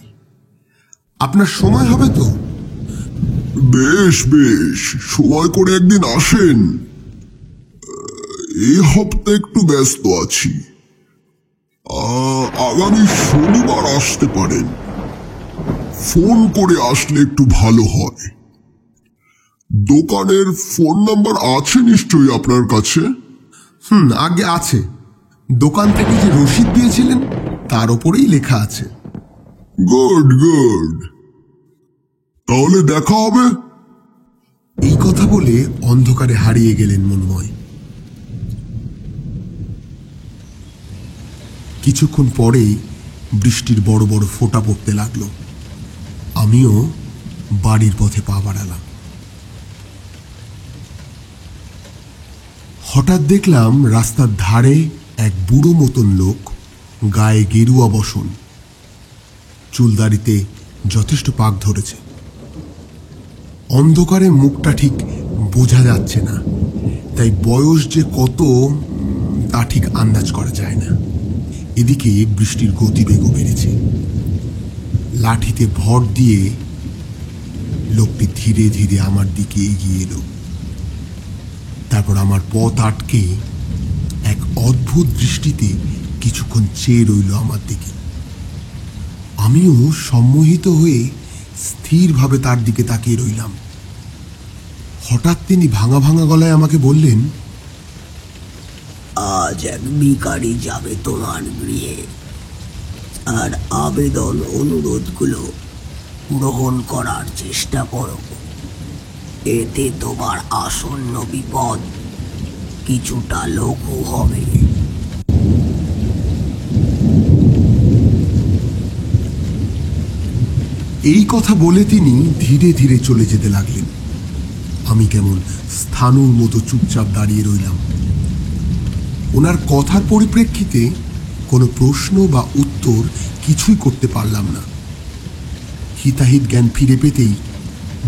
[SPEAKER 1] আপনার সময় হবে তো?
[SPEAKER 2] বেশ বেশ, সময় করে একদিন আসেন। এই হপ্তা একটু ব্যস্ত আছি। আগামী শনিবার আসতে পারেন। ফোন করে আসলে একটু ভালো হয়। দোকানের ফোন নাম্বার আছে নিশ্চয়ই আপনার কাছে?
[SPEAKER 1] আগে আছে। দোকান থেকে যে রসিদ দিয়েছিলেন তার ওপরেই লেখা আছে।
[SPEAKER 2] গুড গুড, তাহলে দেখা হবে।
[SPEAKER 1] এই কথা বলে অন্ধকারে হারিয়ে গেলেন মন্ময়। কিছুক্ষণ পরেই বৃষ্টির বড় বড় ফোঁটা পড়তে লাগলো। আমিও বাড়ির পথে পা বাড়ালাম। হঠাৎ দেখলাম রাস্তার ধারে এক বুড়ো মতন লোক, গায়ে গেরুয়া বসন, চুলদাড়িতে যথেষ্ট পাক ধরেছে। অন্ধকারে মুখটা ঠিক বোঝা যাচ্ছে না, তাই বয়স যে কত তা ঠিক আন্দাজ করা যায় না। এদিকে বৃষ্টির গতিবেগও বেড়েছে। লাঠিতে ভর দিয়ে লোকটি ধীরে ধীরে আমার দিকে এগিয়ে এলো। তারপর আমার পথ আটকে এক অদ্ভুত দৃষ্টিতে কিছুক্ষণ চেয়ে রইল আমার দিকে। আমিও সম্মোহিত হয়ে স্থিরভাবে তার দিকে তাকিয়ে রইলাম। হঠাৎ তিনি ভাঙা ভাঙা গলায় আমাকে বললেন,
[SPEAKER 4] আজ এক ভিখারি যাবে তোমার গৃহে, আর আবেদন অনুরোধগুলো গ্রহণ করার চেষ্টা করো। এতে তোমার আসন্ন বিপদ কিছুটা লঘু হবে।
[SPEAKER 1] এই কথা বলে তিনি ধীরে ধীরে চলে যেতে লাগলেন। আমি কেমন স্থাণুর মতো চুপচাপ দাঁড়িয়ে রইলাম। ওনার কথার পরিপ্রেক্ষিতে কোনো প্রশ্ন বা উত্তর কিছুই করতে পারলাম না। হিতাহিত জ্ঞান ফিরে পেতেই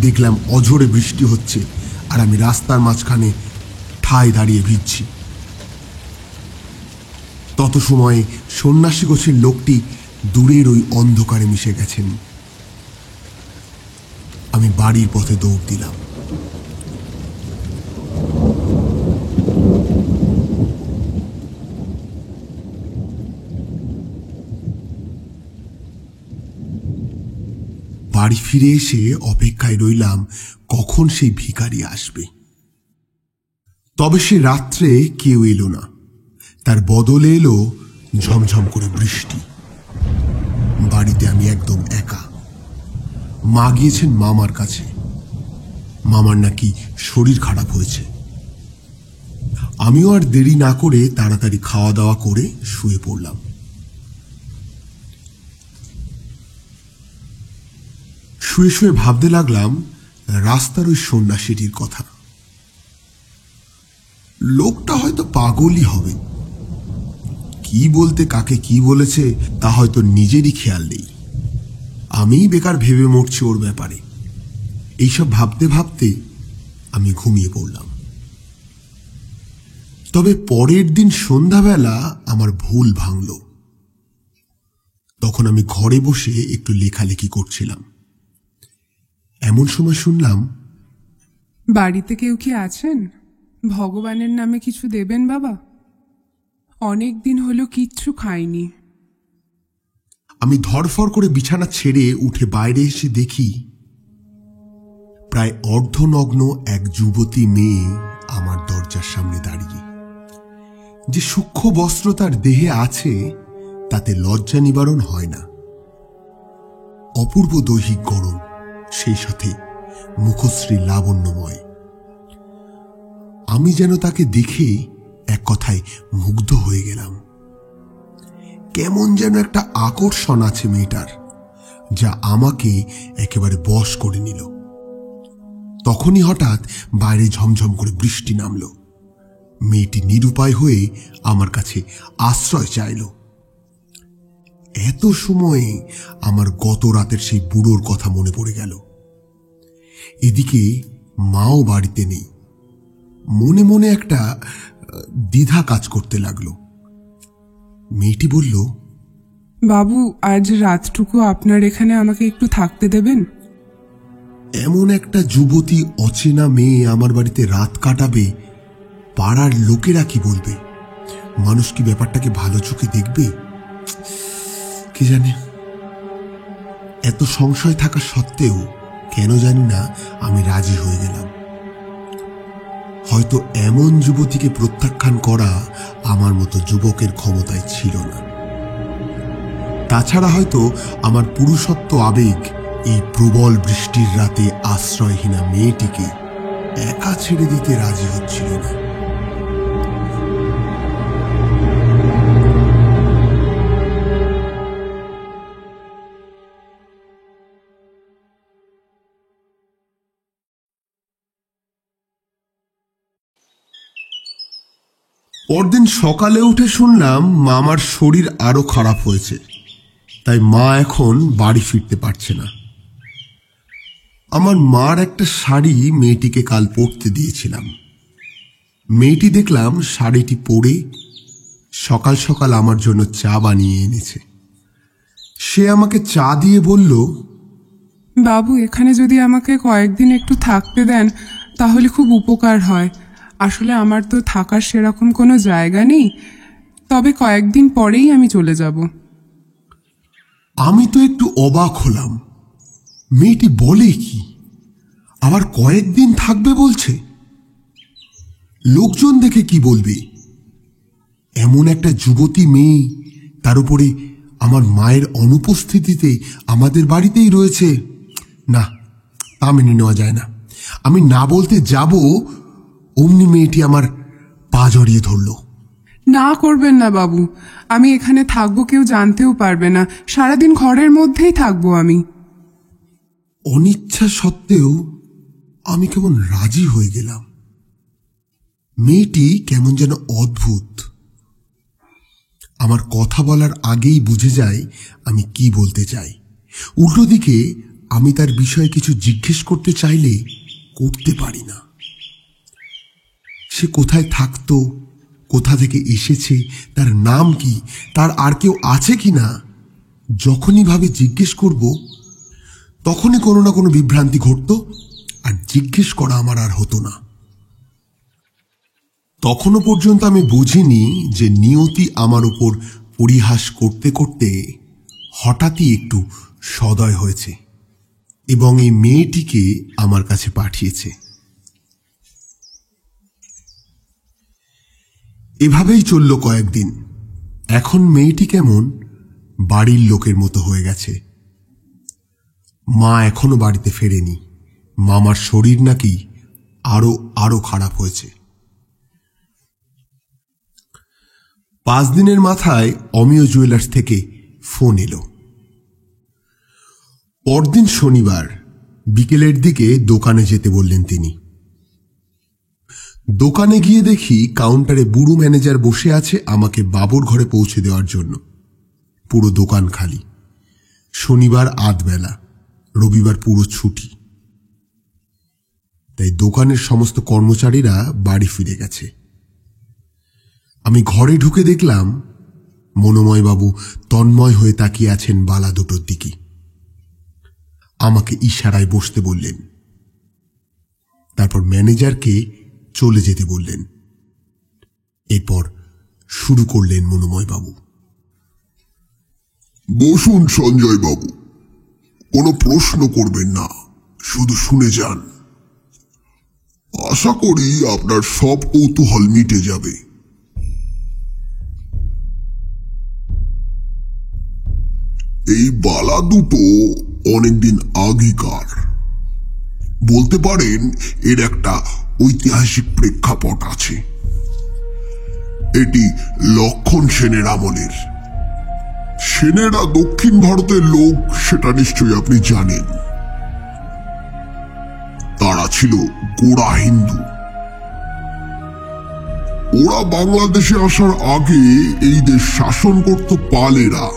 [SPEAKER 1] দেখলাম অঝোরে বৃষ্টি হচ্ছে, আর আমি রাস্তার মাঝখানে ঠায় দাঁড়িয়ে ভিজছি। তত সময়ে সন্ন্যাসী গোছের লোকটি দূরের ওই অন্ধকারে মিশে গেছেন। আমি বাড়ির পথে দৌড় দিলাম। বাড়ি ফিরে এসে অপেক্ষায় রইলাম কখন সেই ভিখারি আসবে। তবে সে রাত্রে কেউ এলো না, তার বদলে এলো ঝমঝম করে বৃষ্টি। বাড়িতে আমি একদম একা। মা গিয়েছেন মামার কাছে। মামার নাকি শরীর খারাপ হয়েছে। আমিও আর দেরি না করে তাড়াতাড়ি খাওয়া দাওয়া করে শুয়ে পড়লাম। শুয়ে শুয়ে ভাবতে লাগলাম রাস্তার ওই সন্ন্যাসীটির কথা। লোকটা হয়তো পাগলই হবে। কি বলতে কাকে কি বলেছে তা হয়তো নিজেরই খেয়াল নেই। আমিই বেকার ভেবে মরছি ওর ব্যাপারে। এইসব ভাবতে ভাবতে আমি ঘুমিয়ে পড়লাম। তবে পরের দিন সন্ধ্যাবেলা আমার ভুল ভাঙল। তখন আমি ঘরে বসে একটু লেখালেখি করছিলাম। এমন সময় শুনলাম,
[SPEAKER 5] বাড়িতে কেউ কি আছেন? ভগবানের নামে কিছু দেবেন বাবা, অনেক দিন হলো কিচ্ছু খাইনি।
[SPEAKER 1] আমি ধরফর করে বিছানা ছেড়ে উঠে বাইরে এসে দেখি প্রায় অর্ধনগ্ন এক যুবতী মেয়ে আমার দরজার সামনে দাঁড়িয়ে। যে সূক্ষ্ম বস্ত্র তার দেহে আছে তাতে লজ্জা নিবারণ হয় না। অপূর্ব দৈহিক গড়ন, সেই সাথে মুখশ্রী লাবণ্যময়। আমি যেন তাকে দেখে এক কথায় মুগ্ধ হয়ে গেলাম। কেমন যেন একটা আকর্ষণ আছে মেয়েটার, যা আমাকে একেবারে বশ করে নিল। তখনই হঠাৎ বাইরে ঝমঝম করে বৃষ্টি নামল। মেয়েটি নিরুপায় হয়ে আমার কাছে আশ্রয় চাইল। এত সময়ে আমার গত রাতের সেই বুড়োর কথা মনে পড়ে গেল। এদিকে মাও বাড়িতে নেই। মনে মনে একটা দ্বিধা কাজ করতে লাগলো। মেয়েটি বলল,
[SPEAKER 5] বাবু, আজ রাতটুকু আপনার এখানে আমাকে একটু থাকতে দেবেন?
[SPEAKER 1] এমন একটা যুবতী অচেনা মেয়ে আমার বাড়িতে রাত কাটাবে, পাড়ার লোকেরা কি বলবে? মানুষ কি ব্যাপারটাকে ভালো চোখে দেখবে? কি জানে। এত সংশয় থাকা সত্ত্বেও কেন জানি না আমি রাজি হয়ে গেলাম। হয়তো এমন যুবতীকে প্রত্যাখ্যান করা আমার মতো যুবকের ক্ষমতায় ছিল না। তাছাড়া হয়তো আমার পুরুষত্ব আবেগ এই প্রবল বৃষ্টির রাতে আশ্রয়হীনা মেয়েটিকে একা ছেড়ে দিতে রাজি হচ্ছিল না। পরদিন সকালে উঠে শুনলাম মামার শরীর আরো খারাপ হয়েছে, তাই মা এখন বাড়ি ফিরতে পারছে না। আমার মার একটা শাড়ি মেয়েটিকে কাল পরতে দিয়েছিলাম। মেয়েটি দেখলাম শাড়িটি পরে সকাল সকাল আমার জন্য চা বানিয়ে এনেছে। সে আমাকে চা দিয়ে বলল,
[SPEAKER 5] বাবু, এখানে যদি আমাকে কয়েকদিন একটু থাকতে দেন তাহলে খুব উপকার হয়। আসলে আমার তো থাকার সেরকম কোনো জায়গা নেই, তবে কয়েকদিন পরেই আমি চলে যাব।
[SPEAKER 1] আমি তো একটু অবাক হলাম। মেয়েটি বলে কি? আবার কয়েকদিন থাকবে বলছে? লোকজন দেখে কি বলবে? এমন একটা যুবতী মেয়ে, তার উপরে আমার মায়ের অনুপস্থিতিতে আমাদের বাড়িতেই রয়েছে। না, তা মেনে নেওয়া যায় না। আমি না বলতে যাব, অমনি মেয়েটি আমার পা জড়িয়ে ধরল।
[SPEAKER 5] না করবেন না বাবু, আমি এখানে থাকবো, কেউ জানতেও পারবে না। সারাদিন ঘরের মধ্যেই থাকবো আমি।
[SPEAKER 1] অনিচ্ছা সত্ত্বেও আমি কেমন রাজি হয়ে গেলাম। মেয়েটি কেমন যেন অদ্ভুত। আমার কথা বলার আগেই বুঝে যায় আমি কি বলতে চাই। উল্টো দিকে আমি তার বিষয়ে কিছু জিজ্ঞেস করতে চাইলে করতে পারি না। সে কোথায় থাকতো, কোথা থেকে এসেছে, তার নাম কি, তার আর কেউ আছে কি না, যখনই ভাবে জিজ্ঞেস করব তখনই কোনো না কোনো বিভ্রান্তি ঘটতো, আর জিজ্ঞেস করা আমার আর হতো না। তখনও পর্যন্ত আমি বুঝিনি যে নিয়তি আমার উপর পরিহাস করতে করতে হঠাৎই একটু সদয় হয়েছে এবং এই মেয়েটিকে আমার কাছে পাঠিয়েছে। এভাবেই চলল কয়েকদিন। এখন মেয়েটি কেমন বাড়ির লোকের মতো হয়ে গেছে। মা এখনো বাড়িতে ফেরেনি। মামার শরীর নাকি আরো আরো খারাপ হয়েছে। 5 দিনের মাথায় অমিয় জুয়েলার্স থেকে ফোন এলো। পরদিন শনিবার বিকেলের দিকে দোকানে যেতে বললেন তিনি। দোকানে গিয়ে দেখি কাউন্টারে বুড়ো ম্যানেজার বসে আছে আমাকে বাবুর ঘরে পৌঁছে দেওয়ার জন্য। পুরো দোকান খালি। শনিবার আধবেলা, রবিবার পুরো ছুটি, তাই দোকানের সমস্ত কর্মচারীরা বাড়ি ফিরে গেছে। আমি ঘরে ঢুকে দেখলাম মনোময় বাবু তন্ময় হয়ে তাকিয়ে আছেন বালা দুটোর দিকে। আমাকে ইশারায় বসতে বললেন, তারপর ম্যানেজারকে চলে যেতে বললেন। এরপর শুরু করলেন মনোময় বাবু।
[SPEAKER 2] বসুন সঞ্জয় বাবু, কোনো প্রশ্ন করবেন না, শুধু শুনে যান। আশা করি আপনার সব কৌতূহল মিটে যাবে। এই বালা দুটো অনেকদিন আগেকার। বলতে পারেন এর একটা ঐতিহাসিক প্রেক্ষাপট আছে। এটি লক্ষণ সেনের আমলের। সেনেরা দক্ষিণ ভারতের লোক, সেটা নিশ্চয়ই আপনি জানেন। তারা ছিল গোঁড়া হিন্দু। ওরা বাংলাদেশে আসার আগে এই দেশ শাসন করত পালেরা।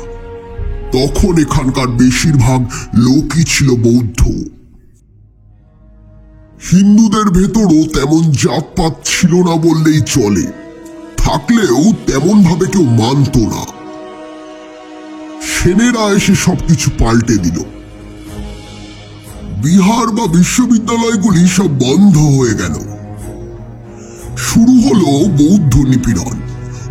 [SPEAKER 2] তখন এখানকার বেশিরভাগ লোকই ছিল বৌদ্ধ। হিন্দুদের ভেতরও তেমন জাতপাত ছিল না বললেই চলে, থাকলেও তেমন ভাবে কেউ মানত না। সেনেরা এসে সবকিছু পাল্টে দিল। বিহার বা বিশ্ববিদ্যালয়গুলি সব বন্ধ হয়ে গেল। শুরু হলো বৌদ্ধ নিপীড়ন।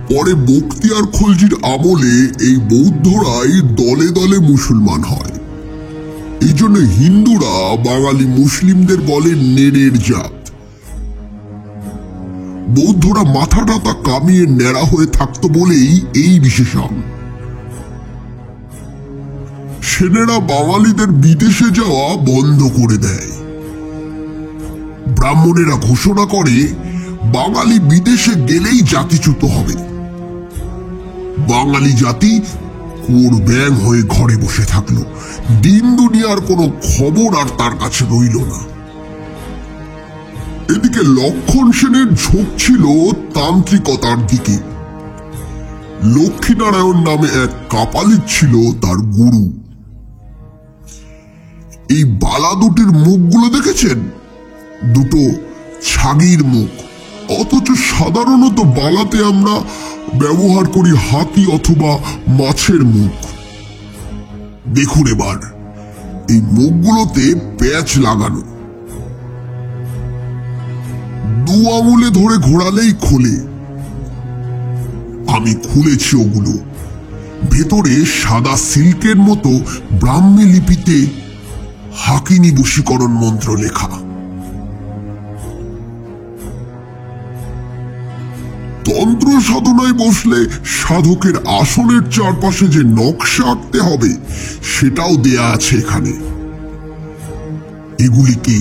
[SPEAKER 2] পরে বখতিয়ার খলজির আমলে এই বৌদ্ধরাই দলে দলে মুসলমান হয়। এই জন্য হিন্দুরা বাঙালি মুসলিমদের বলে নেড়ের জাত। বৌদ্ধরা মাথা টাথা কামিয়ে ন্যাড়া হয়ে থাকতো বলেই এই বিশেষণ। সেনেরা বাঙালিদের বিদেশে যাওয়া বন্ধ করে দেয়। ব্রাহ্মণেরা ঘোষণা করে বাঙালি বিদেশে গেলেই জাতিচ্যুত হবে। বাঙালি জাতি কোর ব্যাং হয়ে ঘরে বসে থাকলো। দিন দুনিয়ার কোনো খবর আর তার কাছে রইল না। এদিকে লক্ষণ সেনের ঝোঁক ছিল তান্ত্রিকতার দিকে। লক্ষ্মীনারায়ণ নামে এক কাপালিক ছিল তার গুরু। এই বালা দুটির মুখগুলো দেখেছেন? দুটো ছাগির মুখ, অথচ সাধারণত বালাতে আমরা ব্যবহার করি হাতি অথবা মাছের মুখ। দেখুন এবার এই মুখগুলোতে প্যাচ লাগানো। দু আঙুলে ধরে ঘোরালেই খোলে। আমি খুলেছি ওগুলো। ভেতরে সাদা সিল্কের মতো ব্রাহ্মী লিপিতে হাকিনী বশীকরণ মন্ত্র লেখা। তন্ত্র সাধনায় বসলে সাধকের আসনের চারপাশে যে নকশা আঁকতে হবে সেটাও দেয়া আছে এখানে। এগুলিকে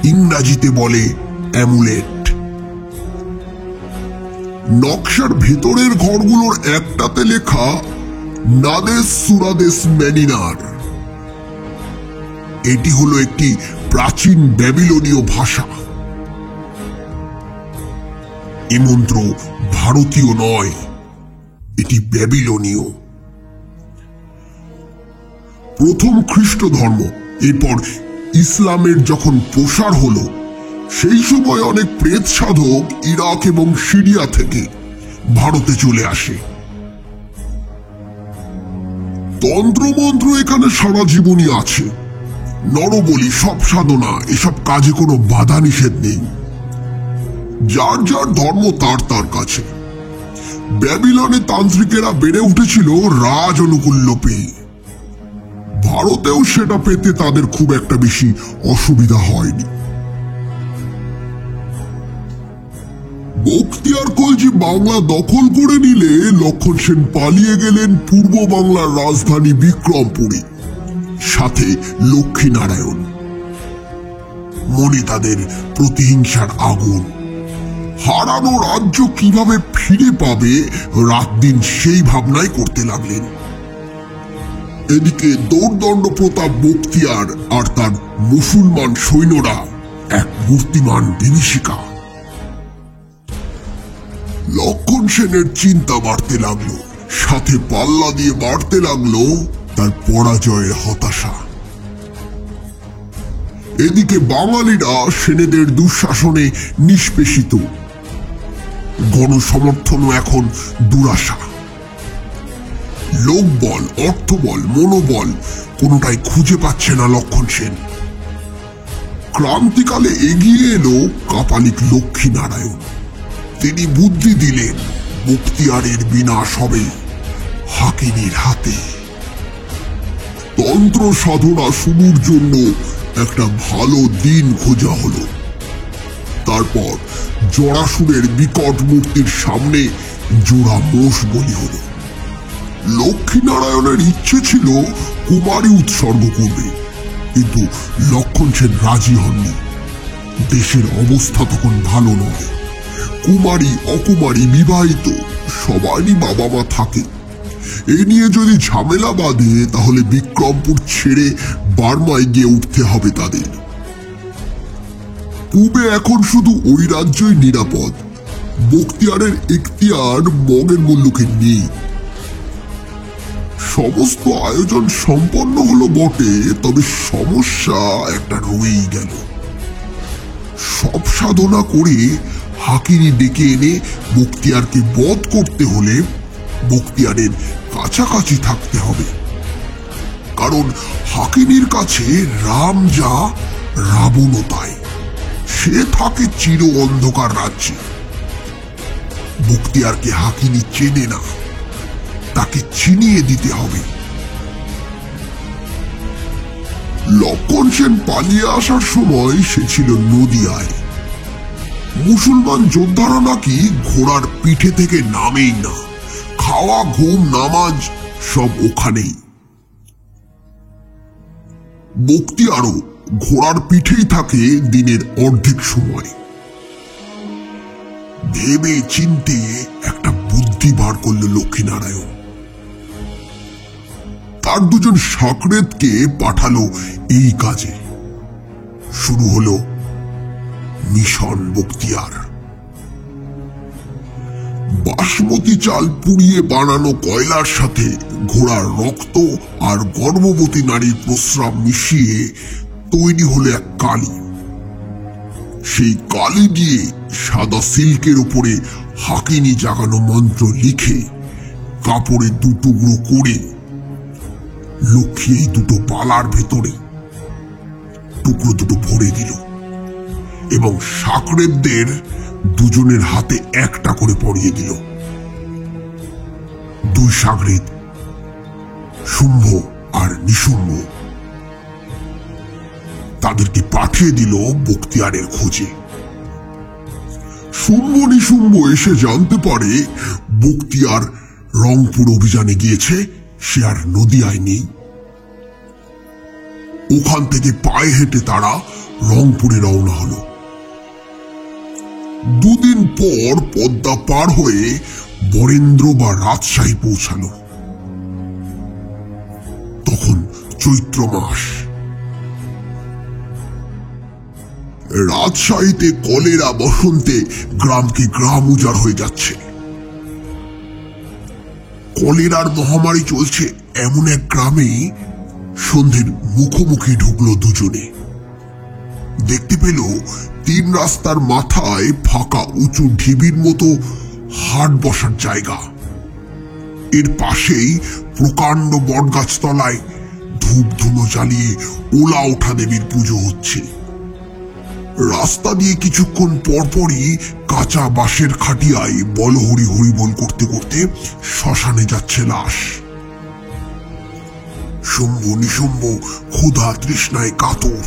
[SPEAKER 2] ইংরাজিতে বলে অ্যামুলেট। নকশার ভেতরের ঘরগুলোর একটাতে লেখা নাদেশ সুরাদেশ ম্যানিনার। এটি হলো একটি প্রাচীন ব্যাবিলনীয় ভাষা। এ মন্ত্র ভারতীয় নয়, এটি ব্যাবিলনীয়। প্রথম খ্রিস্ট ধর্ম, এরপর ইসলামের যখন প্রসার হলো, সেই সময় অনেক প্রেত সাধক ইরাক এবং সিরিয়া থেকে ভারতে চলে আসে। তন্ত্রমন্ত্র এখানে সারা জীবনই আছে। নরবলি, সব সাধনা, এসব কাজে কোনো বাধা নিষেধ নেই। যার যার ধর্ম তার তার কাছে। ব্যাবিলনে তান্ত্রিকেরা বেড়ে উঠেছিল রাজ অনুকূল্য পেয়ে। ভারতেও সেটা পেতে তাদের খুব একটা বেশি অসুবিধা হয়নি। বখতিয়ার খলজি বাংলা দখল করে নিলে লক্ষণ সেন পালিয়ে গেলেন পূর্ব বাংলার রাজধানী বিক্রমপুরে, সাথে লক্ষ্মীনারায়ণ। মনে তাদের প্রতিহিংসার আগুন। হারানো রাজ্য কিভাবে ফিরে পাবে রাত দিন সেই ভাবনাই করতে লাগলেন। এদিকে দৌর্দণ্ড প্রতাপ বখতিয়ার আর তার মুসলমান সৈন্যরা এক মূর্তিমান বিভীষিকা। লক্ষণ সেনের চিন্তা বাড়তে লাগলো, সাথে পাল্লা দিয়ে বাড়তে লাগলো তার পরাজয়ের হতাশা। এদিকে বাঙালিরা সেনেদের দুঃশাসনে নিষ্পেষিত। গণসমর্থনও এখন দুরাশা। লোকবল, অর্থবল, মনোবল কোনোটাই খুঁজে পাচ্ছে না লক্ষণ সেন। ক্রান্তিকালে এগিয়ে এলো কাপালিক লক্ষ্মীনারায়ণ। তিনি বুদ্ধি দিলেন বখতিয়ারের বিনাশ হবে হাকিনীর হাতে। তন্ত্র সাধনা শুরুর জন্য একটা ভালো দিন খোঁজা হলো। তারপর জরাসুরের বিকট মূর্তির সামনে জোড়া মোষ বলি হলো। লক্ষ্মীনারায়ণের ইচ্ছে ছিল কুমারী উৎসর্গ করবে, কিন্তু লক্ষণ সেন রাজি হননি। দেশের অবস্থা তখন ভালো নয়। কুমারী অকুমারী বিবাহিত সবারই বাবা মা থাকে। এ নিয়ে যদি ঝামেলা বাঁধে তাহলে বিক্রমপুর ছেড়ে বার্মায় গিয়ে উঠতে হবে তাদের। পূবে এখন শুধু ওই রাজ্যই নিরাপদ। বখতিয়ারের এখতিয়ার মগের মুল্লুকে নেই। সমস্ত আয়োজন সম্পন্ন হলো বটে, তবে সমস্যা একটা রয়েই গেল। সব সাধনা করে হাকিনী ডেকে এনে বখতিয়ারকে বধ করতে হলে বখতিয়ারের কাছাকাছি থাকতে হবে। কারণ হাকিনীর কাছে রাম যা রাবণও তাই। সে থাকে চির অন্ধকার রাজ্যে। বখতিয়ারকে হাকিনী চেনে না, তাকে চিনিয়ে দিতে হবে। লক্ষণ সেন পালিয়ে আসার সময় সে ছিল নদিয়ায়। মুসলমান যোদ্ধারা নাকি ঘোড়ার পিঠে থেকে নামেই না, খাওয়া ঘুম নামাজ সব ওখানেই। বখতিয়ারও ঘোড়ার পিঠেই থাকে দিনের অর্ধেক সময়। ভেবে চিন্তে একটা বুদ্ধি বার করল লক্ষ্মীনারায়ণ। তার দুজন সাকরেদকে পাঠালো এই কাজে। শুরু হলো মিশন বখতিয়ার। বাসমতি চাল পুড়িয়ে বানানো কয়লার সাথে ঘোড়ার রক্ত আর গর্ভবতী নারীর প্রস্রাব মিশিয়ে তৈরি হলো এক কালি। সেই কালি দিয়ে সাদা সিল্কের উপরে হাকিনী জাগানো মন্ত্র লিখে কাপড়ে দুটুকরো করে লক্ষ্মী এই দুটো পালার ভেতরে টুকরো দুটো ভরে দিল এবং সাকরেদদের দুজনের হাতে একটা করে পরিয়ে দিল। দুই সাকরেদ, শুম্ভ আর নিশুম্ভ, তাদেরকে পাঠিয়ে দিল বখতিয়ারের খোঁজে। শুম্ভ নিশুম্ভ এসে জানতে পারে বখতিয়ার রংপুর অভিযানে গিয়েছে, সে আর নদিয়ায় নেই। ওখান থেকে পায়ে হেঁটে তারা রংপুরে রওনা হলো। দুদিন পর পদ্মা পার হয়ে বরেন্দ্র বা রাজশাহী পৌঁছালো। তখন চৈত্র মাস। রাজশাহীতে কলেরা বসন্তে গ্রামকে গ্রাম উজাড় হয়ে যাচ্ছে। কলেরার মহামারী চলছে এমন এক গ্রামে সন্ধ্যের মুখোমুখি ঢুকলো দুজনে। দেখতে পেল 3 রাস্তার মাথায় ফাঁকা উঁচু ঢিবির মতো হাট বসার জায়গা। এর পাশেই প্রকাণ্ড বটগাছ তলায় ধূপ ধুনো জ্বালিয়ে ওলা ওঠা দেবীর পুজো হচ্ছে। রাস্তা দিয়ে কিছুক্ষণ পরপরই কাঁচা বাঁশের খাটিয়ায় বলহরি হরিবোল করতে করতে শ্মশানে যাচ্ছে লাশ। শুম্ভ নিশুম্ভ ক্ষুধা তৃষ্ণায় কাতর।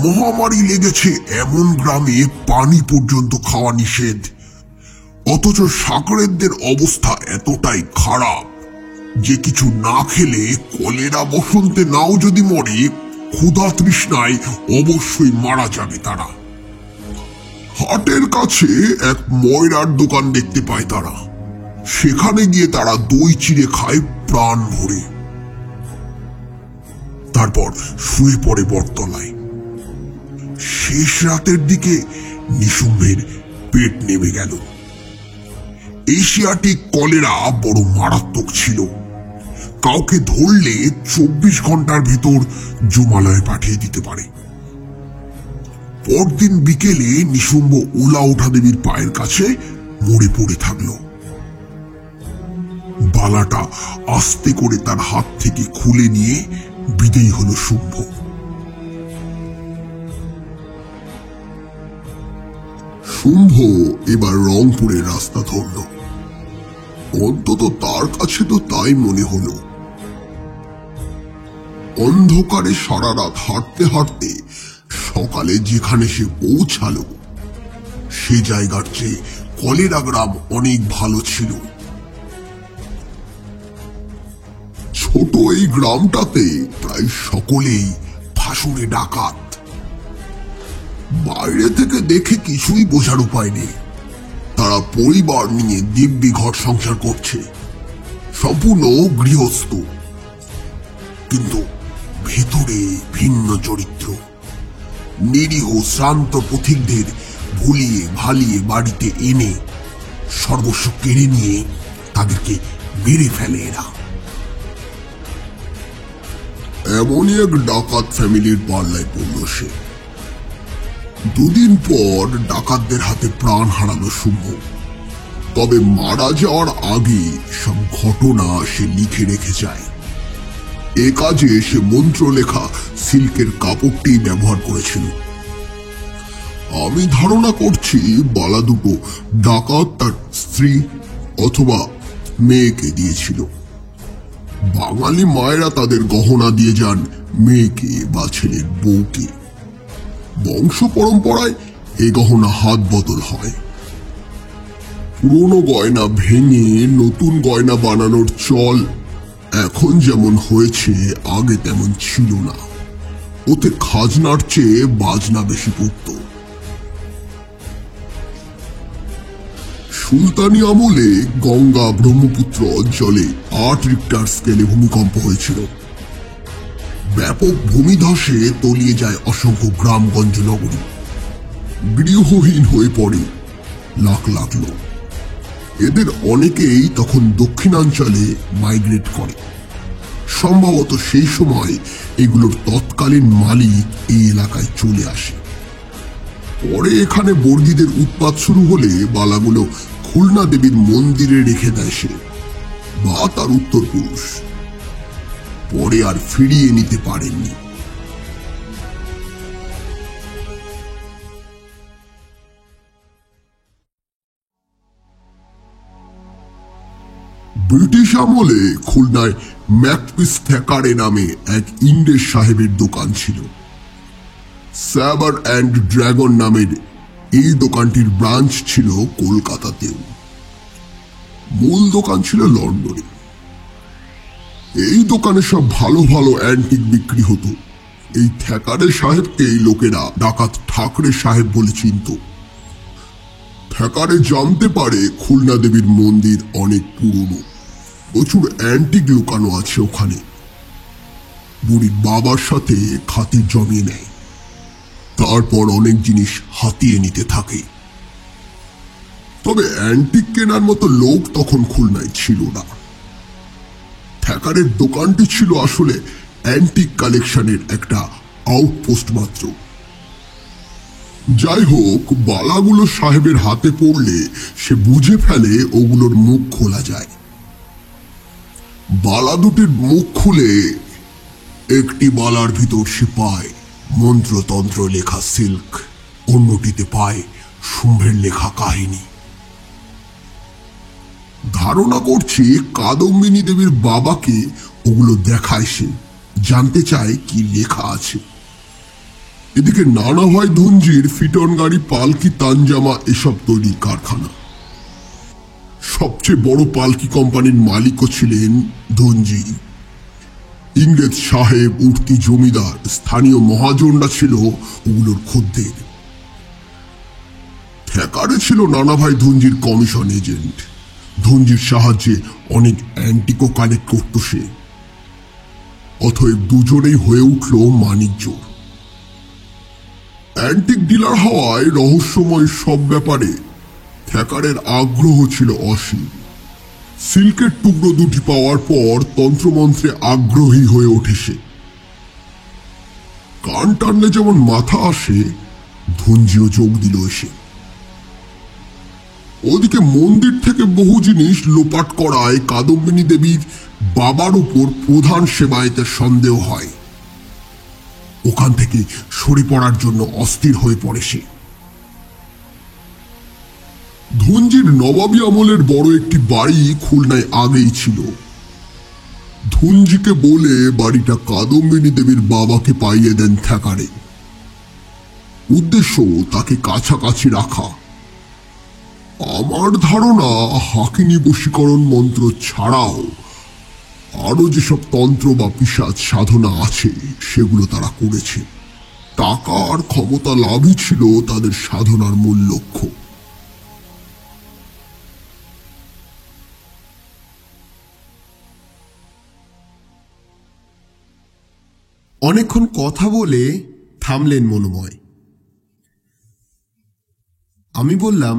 [SPEAKER 2] মহামারী লেগেছে এমন গ্রামে পানি পর্যন্ত খাওয়া নিষেধ, অথচ সাকরেদদের অবস্থা এতটাই খারাপ যে কিছু না খেলে কলেরা বসন্তে নাও যদি মরে, ক্ষুধা তৃষ্ণায় অবশ্যই মারা যাবে তারা। হাটের কাছে এক ময়রার দোকান দেখতে পায় তারা। সেখানে গিয়ে তারা দই চিড়ে খায় প্রাণ ভরে। তারপর শুয়ে পড়ে বটতলায়। শেষ রাতের দিকে নিশুম্ভের পেট নেমে গেল। এশিয়াটিক কলেরা বড় মারাত্মক ছিল। কাউকে ধরলে 24 ঘন্টার ভিতর জুমালয়ে পাঠিয়ে দিতে পারে। পরদিন বিকেলে নিশুম্ভ ওলা ওঠা দেবীর পায়ের কাছে মরে পড়ে থাকলো। বালাটা আস্তে করে তার হাত থেকে খুলে নিয়ে বিদেয় হলো শুম্ভ। শুম্ভ এবার রংপুরের রাস্তা ধরল। অন্তত তার কাছে তো তাই মনে হলো। অন্ধকারে সারা রাত হাঁটতে হাঁটতে সকালে যেখানে সে পৌঁছালো সে জায়গার চেয়ে কলেরা গ্রাম অনেক ভালো ছিল। ছোট এই গ্রামটাতে প্রায় সকলেই ফাঁসুরে ডাকাত। বাইরে থেকে দেখে কিছুই বোঝার উপায় নেই। তারা পরিবার নিয়ে দিব্যি ঘর সংসার করছে, সম্পূর্ণ গৃহস্থ, কিন্তু ভেতরে ভিন্ন চরিত্র। নিরীহ শ্রান্ত পথিকদের ভুলিয়ে ভালিয়ে বাড়িতে এনে সর্বস্ব কেড়ে নিয়ে তাদেরকে মেরে ফেলে এরা। এমনই এক ডাকাত ফ্যামিলির পাল্লায় পড়ল সে। দুদিন পর ডাকাতদের হাতে প্রাণ হারালো শুম্ভ। তবে মারা যাওয়ার আগে সব ঘটনা সে লিখে রেখে যায়। এ কাজে সে মন্ত্র লেখা সিল্কের কাপড়টি ব্যবহার করেছিল। আমি ধারণা করছি বালা দুটো ডাকাত তার স্ত্রী অথবা মেয়েকে দিয়েছিল। বাঙালি মায়েরা তাদের গহনা দিয়ে যান মেয়েকে বা ছেলের বউকে। বংশ পরম্পরায় এই গহনা হাত বদল হয়। পুরনো গয়না ভেঙে নতুন গয়না বানানোর চল এখন যেমন হয়েছে আগে তেমন ছিল না। ওতে খাজনার চেয়ে বাজনা বেশি পড়ত। সুলতানি আমলে গঙ্গা ব্রহ্মপুত্র অঞ্চলে 8 রিক্টার স্কেলে ভূমিকম্প হয়েছিল। ব্যাপক ভূমিধসে তলিয়ে যায় অসংখ্য গ্রামগঞ্জ নগরী। গৃহহীন হয়ে পড়ে লাখ লাখ লোক। এদের অনেকেই তখন দক্ষিণাঞ্চলে মাইগ্রেট করে। সম্ভবত সেই সময় এগুলোর তৎকালীন মালিক এই এলাকায় চলে আসে। পরে এখানে বর্গীদের উৎপাত শুরু হলে বালাগুলো খুলনা দেবীর মন্দিরে রেখে দেয় সে বা তার উত্তরপুরুষ। পরে আর ফিরিয়ে নিতে পারেননি। ব্রিটিশ আমলে খুলনায় ম্যাকপিস থ্যাকারে নামে এক ইংরেজ সাহেবের দোকান ছিল। স্যাবার অ্যান্ড ড্রাগন নামের এই দোকানটির ব্রাঞ্চ ছিল কলকাতাতেও। মূল দোকান ছিল লন্ডনে। এই দোকানে সব ভালো ভালো অ্যান্টিক বিক্রি হতো। এই থ্যাকারে সাহেবকে এই লোকেরা ডাকাত ঠাকরে সাহেব বলে চিনত। থ্যাকারে জানতে পারে খুলনা দেবীর মন্দির অনেক পুরনো, প্রচুর অ্যান্টিক লুকানো আছে ওখানে। বুড়ির বাবার সাথে খাতির জমিয়ে নেয়, তারপর অনেক জিনিস হাতিয়ে নিতে থাকে। তবে অ্যান্টিক কেনার মতো লোক তখন খুলনায় ছিল না। থ্যাকারের দোকানটি ছিল আসলে অ্যান্টিক কালেকশনের একটা আউটপোস্ট মাত্র। যাই হোক, বালাগুলো সাহেবের হাতে পড়লে সে বুঝে ফেলে ওগুলোর মুখ খোলা যায়। বালা দুটির মুখ খুলে একটি বালার ভিতর সে পায় মন্ত্রতন্ত্র লেখা সিল্ক, অন্যটিতে পায় শুম্ভের লেখা কাহিনী। ধারণা করছি কাদম্বিনী দেবীর বাবাকে ওগুলো দেখায় সে, জানতে চায় কি লেখা আছে। এদিকে নানা ভাই ধনজির ফিটন গাড়ি, পালকি, তানজামা এসব তৈরির কারখানা। সবচেয়ে বড় পালকি কোম্পানির মালিকও ছিলেন ধনজি। ইংরেজ সাহেব, উঠতি জমিদার, স্থানীয় মহাজনরা ছিল ওগুলোর খদ্দের। থ্যাকারে ছিল নানা ভাই ধনজির কমিশন এজেন্ট। ধনজির সাহায্যে অনেক অ্যান্টিকো কালেক্ট করত সে। অতএব দুজনেই হয়ে উঠল মানিকজোড়। অ্যান্টিক ডিলার হওয়ায় রহস্যময় সব ব্যাপারে থ্যাকারের আগ্রহ ছিল অসীম। সিল্কের টুকরো দুটি পাওয়ার পর তন্ত্রমন্ত্রে আগ্রহী হয়ে ওঠে সে। কান টানলে যেমন মাথা আসে, ধনজিও যোগ দিল এসে। ওদিকে মন্দির থেকে বহু জিনিস লোপাট করায় কাদম্বিনী দেবীর বাবার উপর প্রধান সেবায়েতের সন্দেহ হয়। ওখান থেকে সরে পড়ার জন্য অস্থির হয়ে পড়ে সে। ধনজির নবাবী আমলের বড় একটি বাড়ি খুলনায় আগেই ছিল। ধনজিকে বলে বাড়িটা কাদম্বিনী দেবীর বাবাকে পাইয়ে দেন থ্যাকারে। উদ্দেশ্য তাকে কাছাকাছি রাখা। আমার ধারণা হাকিনী বশীকরণ মন্ত্র ছাড়াও আরো যেসব তন্ত্র বা পিশাচ সাধনা আছে সেগুলো তারা করেছে। টাকা আর ক্ষমতা লাভই ছিল তাদের সাধনার মূল লক্ষ্য।
[SPEAKER 1] অনেকক্ষণ কথা বলে থামলেন মনোময়। আমি বললাম,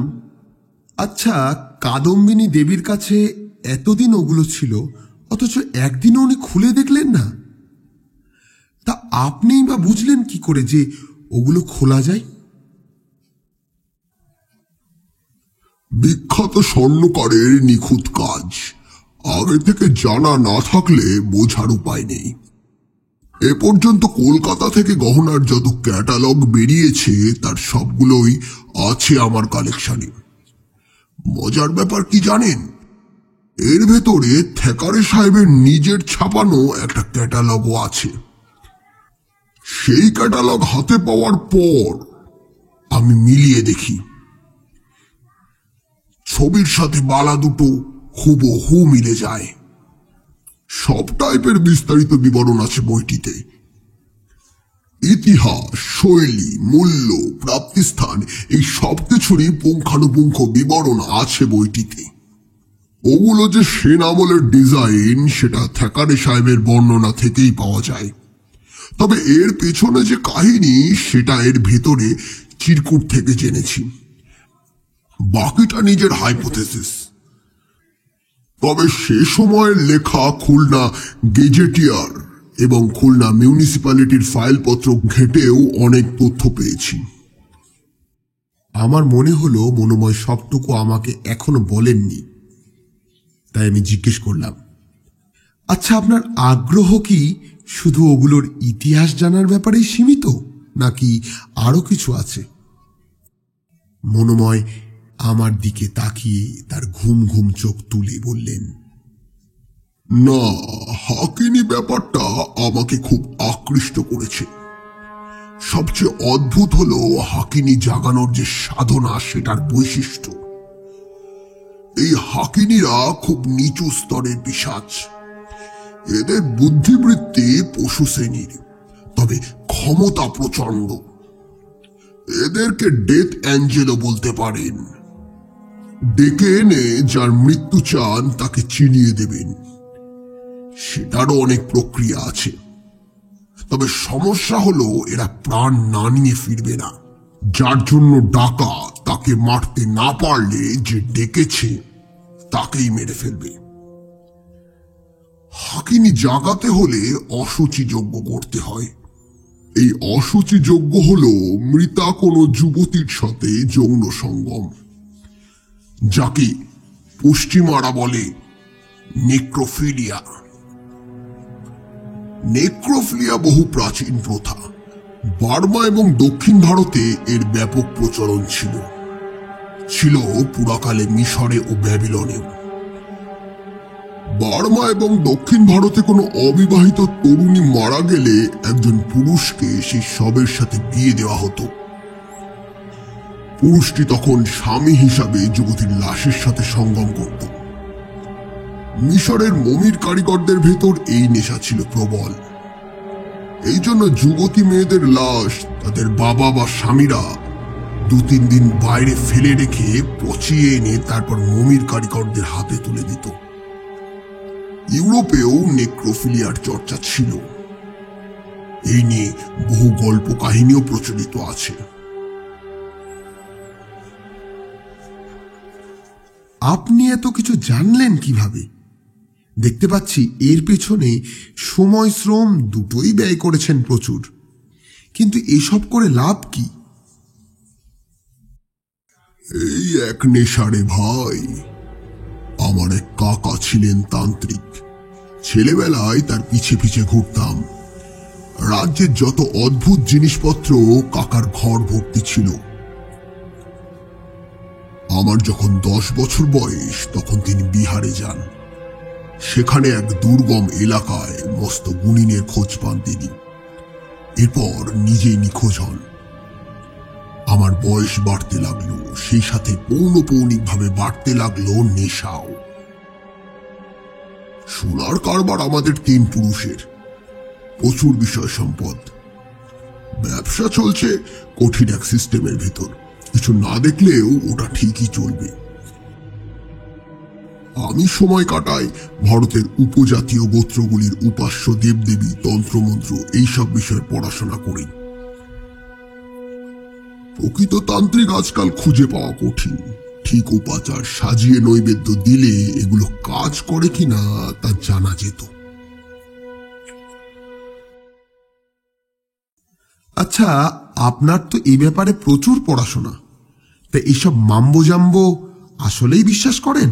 [SPEAKER 1] আচ্ছা, কাদম্বিনী দেবীর কাছে এতদিন ওগুলো ছিল, অথচ একদিনও উনি খুলে দেখলেন না। তা আপনিই বা বুঝলেন কি করে যে ওগুলো খোলা যায়?
[SPEAKER 2] বিখ্যাত স্বর্ণকারের নিখুঁত কাজ আগে থেকে জানা না থাকলে বোঝার উপায় নেই। এ পর্যন্ত কলকাতা থেকে গহনার যত ক্যাটালগ বেরিয়েছে তার সবগুলোই আছে আমার কালেকশনে। মজার ব্যাপার কি জানেন, এর ভেতরে থ্যাকারে সাহেবের নিজের ছাপানো একটা ক্যাটালগও আছে। সেই ক্যাটালগ হাতে পাওয়ার পর আমি মিলিয়ে দেখি, ছবির সাথে বালা দুটো হুবহু মিলে যায়। সব টাইপের বিস্তারিত বিবরণ আছে বইটিতে। ইতিহাস, শৈলী, মূল্য, প্রাপ্তিস্থান এই সবকিছুরই পুঙ্খানুপুঙ্খ বিবরণ আছে বইটিতে। ওগুলো যে সেন আমলের ডিজাইন সেটা থ্যাকারে সাহেবের বর্ণনা থেকেই পাওয়া যায়। তবে এর পেছনে যে কাহিনী সেটা এর ভেতরে চিরকুট থেকে জেনেছি। বাকিটা নিজের হাইপোথেসিস। তবে সে সময়ের লেখা খুলনা গেজেটিয়ার এবং খুলনা মিউনিসিপ্যালিটির ফাইলপত্র ঘেটেও অনেক তথ্য পেয়েছি।
[SPEAKER 1] আমার মনে হলো মনোময় সবটুকু আমাকে এখনো বলেননি, তাই আমি জিজ্ঞেস করলাম, আচ্ছা আপনার আগ্রহ কি শুধু ওগুলোর ইতিহাস জানার ব্যাপারেই সীমিত, নাকি আরো কিছু আছে? মনোময় আমার দিকে তাকিয়ে তার ঘুম ঘুম চোখ তুলে বললেন,
[SPEAKER 2] না, হাকিনি ব্যাপারটা আমাকে খুব আকৃষ্ট করেছে। সবচেয়ে অদ্ভুত হলো হাকিনি জাগানোর যে সাধনা সেটার বৈশিষ্ট্য। এই হাকিনিরা খুব নিচু স্তরের পিশাচ। এদের বুদ্ধিবৃত্তি পশু শ্রেণীর, তবে ক্ষমতা প্রচন্ড। এদেরকে ডেথ অ্যাঞ্জেলও বলতে পারেন। ডেকে এনে যার মৃত্যু চান তাকে চিনিয়ে দেবেন, সেটারও অনেক প্রক্রিয়া আছে। তবে সমস্যা হলো এরা প্রাণ না নিয়ে ফিরবে না। যার জন্য ডাকা তাকে মারতে না পারলে যে ডেকেছে তাকেই মেরে ফেলবে। হাকিনি জাগাতে হলে অশুচি যজ্ঞ করতে হয়। এই অশুচি যজ্ঞ হলো মৃতা কোনো যুবতীর সাথে যৌন সঙ্গম, যাকে পশ্চিমারা বলে নেক্রোফিলিয়া। নেক্রোফিলিয়া বহু প্রাচীন প্রথা। বার্মা এবং দক্ষিণ ভারতে এর ব্যাপক প্রচলন ছিল পুরাকালে মিশরে ও ব্যাবিলনেও। বার্মা এবং দক্ষিণ ভারতে কোনো অবিবাহিত তরুণী মারা গেলে একজন পুরুষকে সেই শবের সাথে বিয়ে দেওয়া হতো। পুরুষটি তখন স্বামী হিসাবে যুবতীর লাশের সাথে সঙ্গম করত। মিশরের মমির কারিগরদের ভেতর এই নেশা ছিল প্রবল। এই জন্য যুবতী মেয়েদের লাশ তাদের বাবা বা স্বামীরা 2-3 দিন বাইরে ফেলে রেখে পচিয়ে এনে তারপর মমির কারিগরদের হাতে তুলে দিত। ইউরোপেও নেক্রোফিলিয়ার চর্চা ছিল। এই নিয়ে বহু গল্প কাহিনীও প্রচলিত আছে।
[SPEAKER 1] আপনি এত কিছু জানলেন কিভাবে? দেখতে পাচ্ছি এর পেছনে সময় শ্রম দুটোই ব্যয় করেছেন প্রচুর, কিন্তু এসব করে লাভ কি?
[SPEAKER 2] এই এক নেশারে ভাই। আমার এক কাকা ছিলেন তান্ত্রিক। ছেলেবেলায় তার পিছে পিছে ঘুরতাম। রাজ্যের যত অদ্ভুত জিনিসপত্র কাকার ঘর ভর্তি ছিল। আমার যখন 10 বছর বয়স তখন তিনি বিহারে যান। সেখানে এক দুর্গম এলাকায় মস্ত গুণিনের খোঁজ পান তিনি। এরপর নিজেই নিখোঁজ হন। আমার বয়স বাড়তে লাগলো, সেই সাথে পৌনপৌনিকভাবে বাড়তে লাগলো নেশাও। সোনার কারবার আমাদের 3 পুরুষের, প্রচুর বিষয় সম্পদ। ব্যবসা চলছে কঠিন এক সিস্টেমের ভেতর। কিছু না দেখলেও ওটা ঠিকই চলবে। আমি সময় কাটাই ভারতের উপজাতীয় গোত্রগুলির উপাস্য দেবদেবী, তন্ত্রমন্ত্র এইসব বিষয়ে পড়াশোনা করি। প্রকৃত তান্ত্রিক আজকাল খুঁজে পাওয়া কঠিন। ঠিক উপাচার সাজিয়ে নৈবেদ্য দিলে এগুলো কাজ করে কিনা তা জানা যেত।
[SPEAKER 1] আচ্ছা, আপনার তো এই ব্যাপারে প্রচুর পড়াশোনা, তা এইসব মাম্বো জাম্বো আসলেই বিশ্বাস করেন?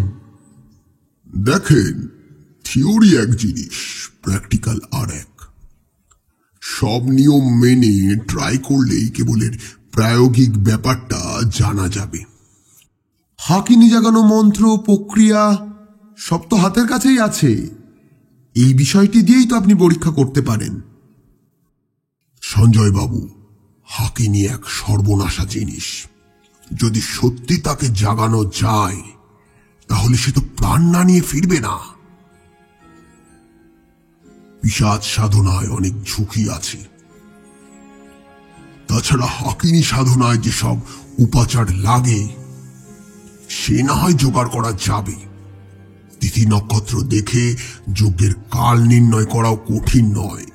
[SPEAKER 2] দেখেন, থিওরি এক জিনিস, প্র্যাকটিক্যাল আর এক। সব নিয়ম মেনে ট্রাই করলেই কেবল এর প্রায়োগিক ব্যাপারটা জানা যাবে।
[SPEAKER 1] হাকিনি জাগানো মন্ত্র প্রক্রিয়া সব তো হাতের কাছেই আছে, এই বিষয়টি দিয়েই তো আপনি পরীক্ষা করতে পারেন।
[SPEAKER 2] সঞ্জয় বাবু, হাকিনি এক সর্বনাশা জিনিস। যদি সত্যি তাকে জাগানো যায় তাহলে সে তো প্রাণ না নিয়ে ফিরবে না। পিশাচ সাধনায় অনেক ঝুঁকি আছে। তাছাড়া হাকিনি সাধনায় যেসব উপাচার লাগে সে না হয় জোগাড় করা যাবে। তিথি নক্ষত্র দেখে যজ্ঞের কাল নির্ণয় করাও কঠিন নয়।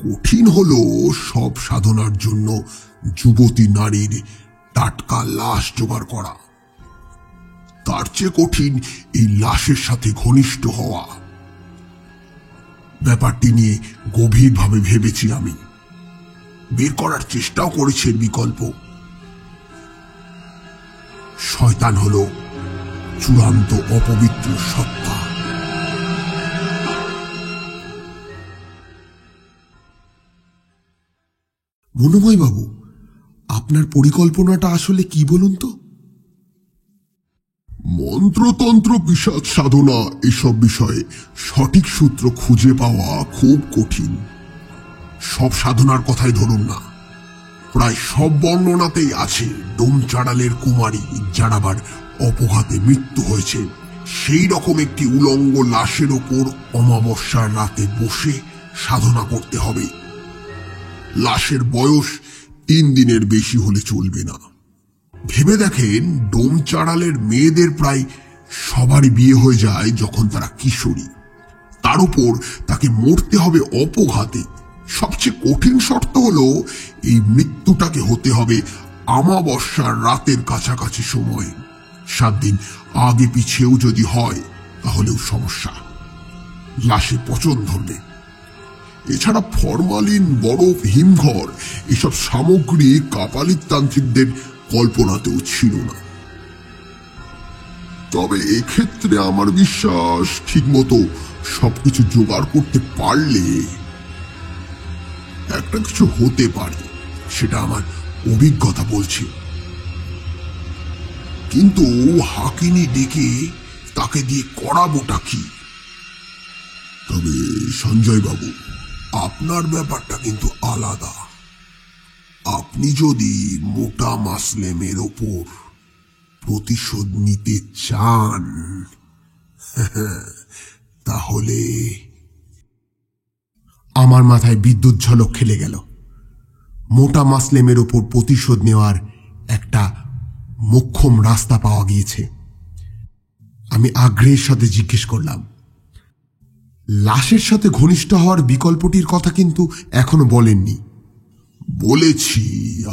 [SPEAKER 2] কঠিন হলো সব সাধনার জন্য যুবতী নারীর টাটকা লাশ জোগাড় করা। তার চেয়ে কঠিন এই লাশের সাথে ঘনিষ্ঠ হওয়া। ব্যাপারটি নিয়ে গভীরভাবে ভেবেছি আমি, বের করার চেষ্টাও করেছি বিকল্প। শয়তান হলো চূড়ান্ত অপবিত্র সত্তা।
[SPEAKER 1] মনোময় বাবু, আপনার পরিকল্পনাটা আসলে কি বলুন তো?
[SPEAKER 2] মন্ত্রতন্ত্র পিশাচ সাধনা এসব বিষয়ে সঠিক সূত্র খুঁজে পাওয়া খুব কঠিন। সব সাধনার কথাই ধরুন না, প্রায় সব বর্ণনাতেই আছে ডোমচাড়ালের কুমারী যার আবার অপঘাতে মৃত্যু হয়েছে সেই রকম একটি উলঙ্গ লাশের ওপর অমাবস্যার রাতে বসে সাধনা করতে হবে। লাশের বয়স 3 দিনের বেশি হলে চলবে না। ভেবে দেখেন, ডোমচাড়ালের মেয়েদের প্রায় সবারই বিয়ে হয়ে যায় যখন তারা কিশোরী। তার উপর তাকে মরতে হবে অপঘাতে। সবচেয়ে কঠিন শর্ত হলো এই মৃত্যুটাকে হতে হবে অমাবস্যার রাতের কাছাকাছি সময়ে। 7 দিন আগে পিছেও যদি হয় তাহলেও সমস্যা, লাশে পচন ধরবে। এছাড়া ফরমালিন, বরফ, হিমঘর এসব সামগ্রী কাপালিক তান্ত্রিকদের কল্পনাতেও ছিল না। তবে এক্ষেত্রে আমার বিশ্বাস ঠিকমতো সবকিছু জোগাড় করতে পারলে একটা কিছু হতে পারে, সেটা আমার অভিজ্ঞতা বলছে। কিন্তু হাকিনি ডেকে তাকে দিয়ে করাবোটা কি? তবে সঞ্জয় বাবু, আপনার ব্যাপারটা কিন্তু আলাদা। আপনি যদি মোটা মাসলেমের ওপর প্রতিশোধ নিতে চান তাহলে
[SPEAKER 1] আমার মাথায় বিদ্যুৎ ঝলক খেলে গেল। মোটা মাসলেমের ওপর প্রতিশোধ নেওয়ার একটা মোক্ষম রাস্তা পাওয়া গিয়েছে। আমি আগ্রহের সাথে জিজ্ঞেস করলাম, লাশের সাথে ঘনিষ্ঠ হওয়ার বিকল্পটির কথা কিন্তু এখনো বলেননি।
[SPEAKER 2] বলেছি,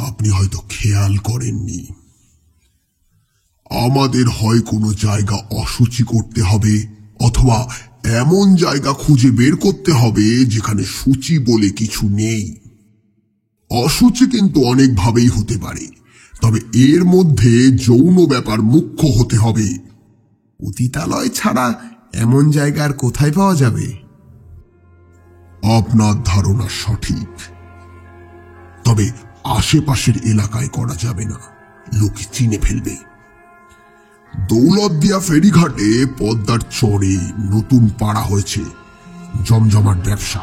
[SPEAKER 2] আপনি হয়তো খেয়াল করেননি। আমাদের হয় কোনো জায়গা অশুচি করতে হবে, অথবা এমন জায়গা খুঁজে বের করতে হবে যেখানে সূচি বলে কিছু নেই। অশুচি কিন্তু অনেকভাবেই হতে পারে, তবে এর মধ্যে যৌন ব্যাপার মুখ্য হতে হবে।
[SPEAKER 1] পতিতালয় ছাড়া এমন জায়গা আর কোথায় পাওয়া যাবে?
[SPEAKER 2] আপনার ধারণা সঠিক, তবে আশেপাশের এলাকায় করা যাবে না, লোকে চিনে ফেলবে। দৌলতদিয়া ফেরিঘাটে পদ্মার চরে নতুন পাড়া হয়েছে, জমজমাট ব্যবসা।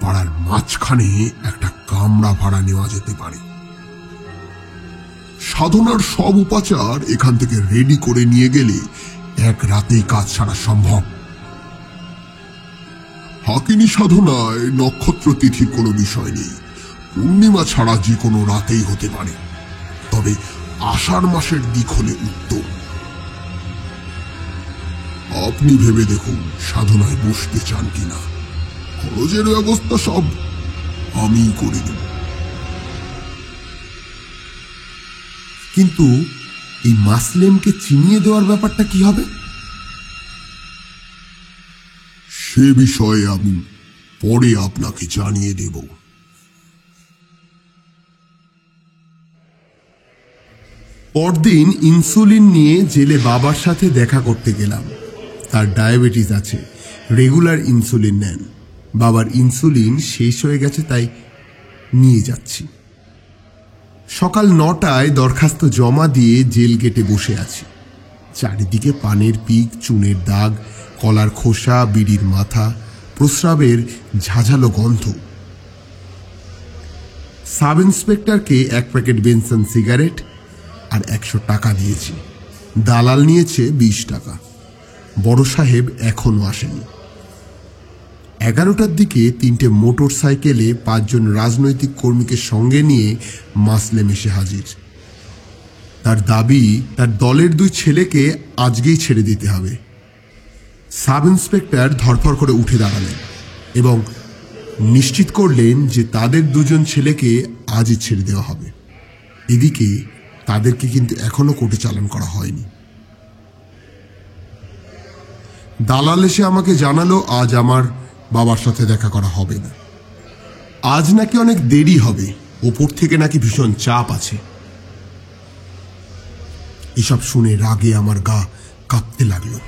[SPEAKER 2] পাড়ার মাঝখানে একটা কামরা ভাড়া নেওয়া যেতে পারে। সাধনার সব উপাচার এখান থেকে রেডি করে নিয়ে গেলে এক রাতেই কাজ ছাড়া সম্ভব। হাকিনি সাধনায় নক্ষত্র তিথির কোনো বিষয় নেই, পূর্ণিমা ছাড়া যে কোনো রাতেই হতে পারে, তবে আষাঢ় মাসের দিক হলে উত্তম। আপনি ভেবে দেখুন সাধনায় বসতে চান কিনা। খরচের ব্যবস্থা সব আমিই করে দেব।
[SPEAKER 1] কিন্তু এই মাসলেমকে চিনিয়ে দেওয়ার ব্যাপারটা কি হবে?
[SPEAKER 2] সে বিষয়ে আমি পরে আপনাকে জানিয়ে দেব।
[SPEAKER 1] পরদিন ইনসুলিন নিয়ে জেলে বাবার সাথে দেখা করতে গেলাম। তার ডায়াবেটিস আছে, রেগুলার ইনসুলিন নেন। বাবার ইনসুলিন শেষ হয়ে গেছে, তাই নিয়ে যাচ্ছি। সকাল 9টায় দরখাস্ত জমা দিয়ে জেল গেটে বসে আছি। চারিদিকে পানের পিক, চুনের দাগ, কলার খোসা, বিড়ির মাথা, প্রস্রাবের ঝাঁঝালো গন্ধ। সাব ইন্সপেক্টরকে 1 প্যাকেট বেনসন সিগারেট আর 100 টাকা দিয়েছি। দালাল নিয়েছে 20 টাকা। বড় সাহেব এখনো আসেনি। 11টার দিকে 3টে মোটর সাইকেলে 5 জন রাজনৈতিক কর্মীকে সঙ্গে নিয়ে মাসলেম এসে হাজির। তার দাবি তার দলের 2 ছেলেকে আজকেই ছেড়ে দিতে হবে। সাব ইন্সপেক্টর ধরফর করে উঠে দাঁড়ালেন এবং নিশ্চিত করলেন যে তাদের 2 জন ছেলেকে আজই ছেড়ে দেওয়া হবে। এদিকে তাদেরকে কিন্তু এখনো কোর্টে চালান করা হয়নি। দালাল এসে আমাকে জানালো আজ আমার বাবার সাথে দেখা করা হবে না। আজ নাকি অনেক দেরি হবে, ওপর থেকে নাকি ভীষণ চাপ আছে। এসব শুনে রাগে আমার গা কাঁপতে লাগলো।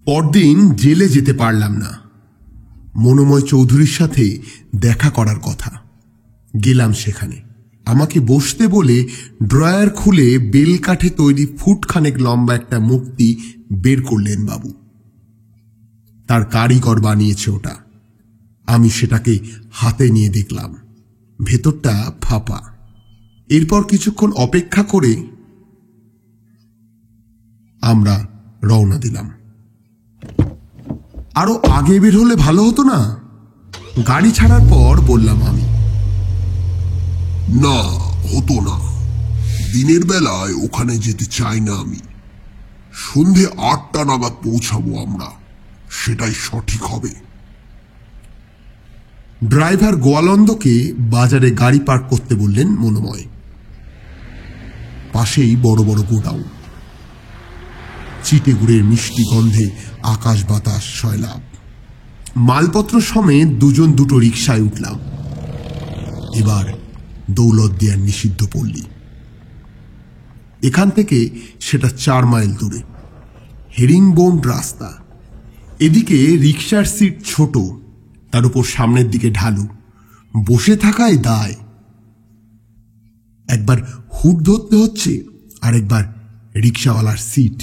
[SPEAKER 1] পরদিন জেলে যেতে পারলাম না। মনোময় চৌধুরীর সাথে দেখা করার কথা। গেলাম সেখানে। আমাকে বসতে বলে ড্রয়ার খুলে বেলকাঠে তৈরি ফুটখানেক লম্বা একটা মূর্তি বের করলেন বাবু। তার কারিগর বানিয়েছে ওটা। আমি সেটাকে হাতে নিয়ে দেখলাম, ভেতরটা ফাঁপা। এরপর কিছুক্ষণ অপেক্ষা করে আমরা রওনা দিলাম। আরো আগে বের হলে ভালো হতো না? গাড়ি ছাড়ার পর বললাম আমি।
[SPEAKER 2] না, হতো না। দিনের বেলায় ওখানে যেতে চাই না আমি। সন্ধে 8টা নাগাদ পৌঁছাবো আমরা, সেটাই সঠিক হবে।
[SPEAKER 1] ড্রাইভার গোয়ালন্দকে বাজারে গাড়ি পার্ক করতে বললেন মনোময়। পাশেই বড় বড় গোডাউন। চিটে গুড়ের মিষ্টি গন্ধে আকাশ বাতাস সয়লাভ। মালপত্র সমেত 2 জন 2টো রিকশায় উঠলাম। এবার দৌলতদিয়ার নিষিদ্ধ পল্লী। এখান থেকে সেটা 4 মাইল দূরে। হেরিংবোন রাস্তা। এদিকে রিকশার সিট ছোট, তার উপর সামনের দিকে ঢালু। বসে থাকায় দায়। একবার হুড ধরতে হচ্ছে, আর একবার রিকশাওয়ালার সিট।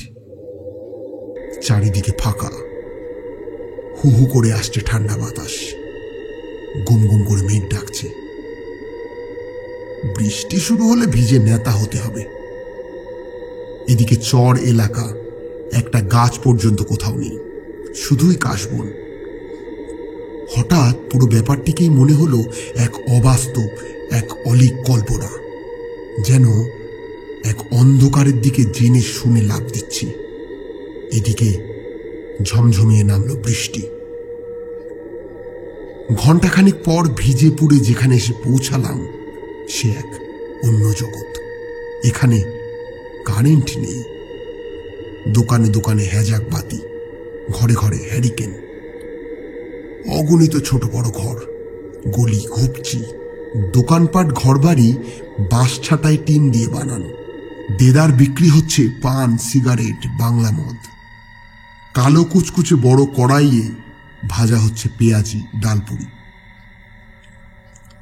[SPEAKER 1] চারিদিকে ফাঁকা। হু হু করে আসছে ঠান্ডা বাতাস। গুম গুম করে মেঘ ডাকছে। বৃষ্টি শুরু হলে ভিজে নেতা হতে হবে। এদিকে চর এলাকা, একটা গাছ পর্যন্ত কোথাও নেই, শুধুই কাশবন। হঠাৎ পুরো ব্যাপারটিকেই মনে হলো এক অবাস্তব, এক অলীক কল্পনা। যেন এক অন্ধকারের দিকে জেনে শুনে লাফ দিচ্ছি। এদিকে ঝমঝমিয়ে নামলো বৃষ্টি। ঘণ্টাখানিক পর ভিজে পুড়ে যেখানে এসে পৌঁছালাম, সে এক অন্য জগৎ। এখানে কারেন্ট নেই। দোকানে দোকানে হ্যাজাক বাতি, ঘরে ঘরে হ্যারিকেন। অগণিত ছোট বড় ঘর, গলি ঘুপচি, দোকানপাট, ঘরবাড়ি বাঁশ ছাটায় টিন দিয়ে বানানো। দেদার বিক্রি হচ্ছে পান, সিগারেট, বাংলা মদ। কালো কুচকুচে বড় কড়াইয়ে ভাজা হচ্ছে পেঁয়াজি, ডালপুরি।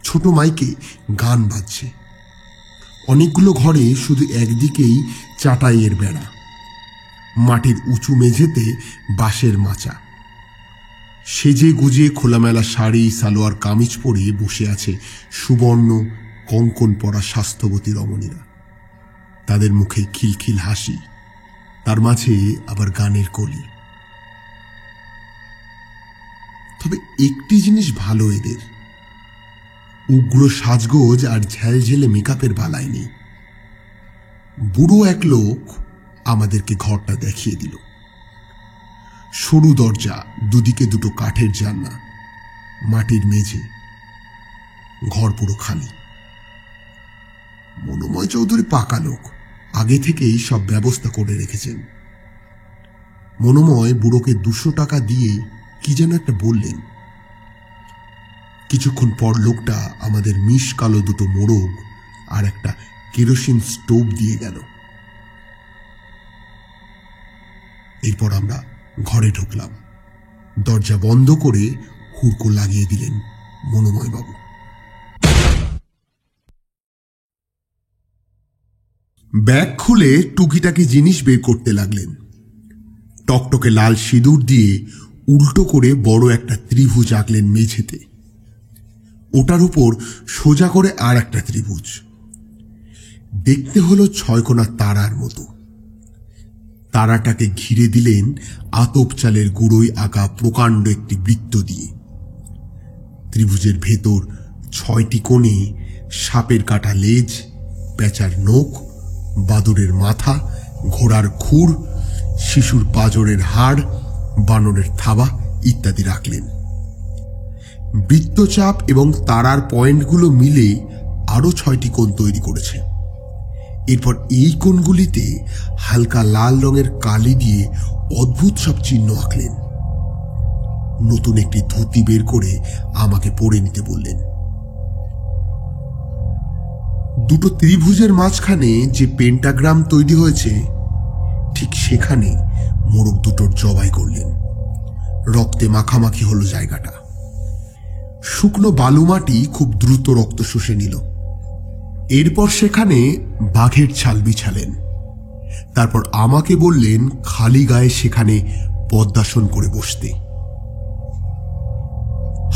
[SPEAKER 1] ছোট মাইকে গান বাজছে। অনেকগুলো ঘরে শুধু একদিকেই চাটাইয়ের বেড়া। মাটির উঁচু মেঝেতে বাঁশের মাচা। সেজে গুজে খোলামেলা শাড়ি, সালোয়ার কামিজ পরে বসে আছে সুবর্ণ কঙ্কন পরা স্বাস্থ্যবতী রমণীরা। তাদের মুখে খিলখিল হাসি, তার মাঝে আবার গানের কলি। তবে একটি জিনিস ভালো এদের, উগ্র সাজগোজ আর ঝেলঝেলে মেকআপের বালাই নেই। বুড়ো এক লোক আমাদেরকে ঘরটা দেখিয়ে দিল। সরু দরজা, দুদিকে 2টো কাঠের জানলা, মাটির মেঝে, ঘর পুরো খালি। মনোময় চৌধুরী পাকা লোক, আগে থেকেই সব ব্যবস্থা করে রেখেছেন। মনোময় বুড়োকে 200 টাকা দিয়ে কি যেন একটা বললেন। কিছুক্ষণ পর লোকটা আমাদের মিশ কালো 2টো মোড়ক আর একটা কেরোসিন স্টোভ দিয়ে গেল। এরপর আমরা ঘরে ঢুকলাম। দরজা বন্ধ করে হুড়কো লাগিয়ে দিলেন মনোময় বাবু। ব্যাগ খুলে টুকিটাকি জিনিস বের করতে লাগলেন। টকটকে লাল সিঁদুর দিয়ে উল্টো করে বড় একটা ত্রিভুজ আঁকলেন মেঝেতে। ওটার উপর সোজা করে আর একটা ত্রিভুজ। দেখতে হলো 6 কোণা তারার মতো। তারাটাকে ঘিরে দিলেন আতপ চালের গুঁড়োয় আঁকা প্রকাণ্ড একটি বৃত্ত দিয়ে। ত্রিভুজের ভেতর 6টি কোণে সাপের কাটা লেজ, পেঁচার নখ, বাদুড়ের মাথা, ঘোড়ার খুর, শিশুর পাঁজরের হাড়, বানরের থাবা ইত্যাদি রাখলেন। বৃত্তচাপ এবং তারার পয়েন্টগুলো মিলে আরো 6টি কোণ তৈরি করেছে। এরপর এই কোণগুলিতে হালকা লাল রঙের কালি দিয়ে অদ্ভুত সব চিহ্ন আঁকলেন। নতুন একটি ধুতি বের করে আমাকে পরে নিতে বললেন। দুটো ত্রিভুজের মাঝখানে যে পেন্টাগ্রাম তৈরি হয়েছে ঠিক সেখানে মোরগ দুটোর জবাই করলেন। রক্তে মাখামাখি হলো জায়গাটা। শুকনো বালুমাটি খুব দ্রুত রক্ত শুষে নিল। এরপর সেখানে বাঘের ছাল বিছালেন। তারপর আমাকে বললেন খালি গায়ে সেখানে পদ্মাসন করে বসতে।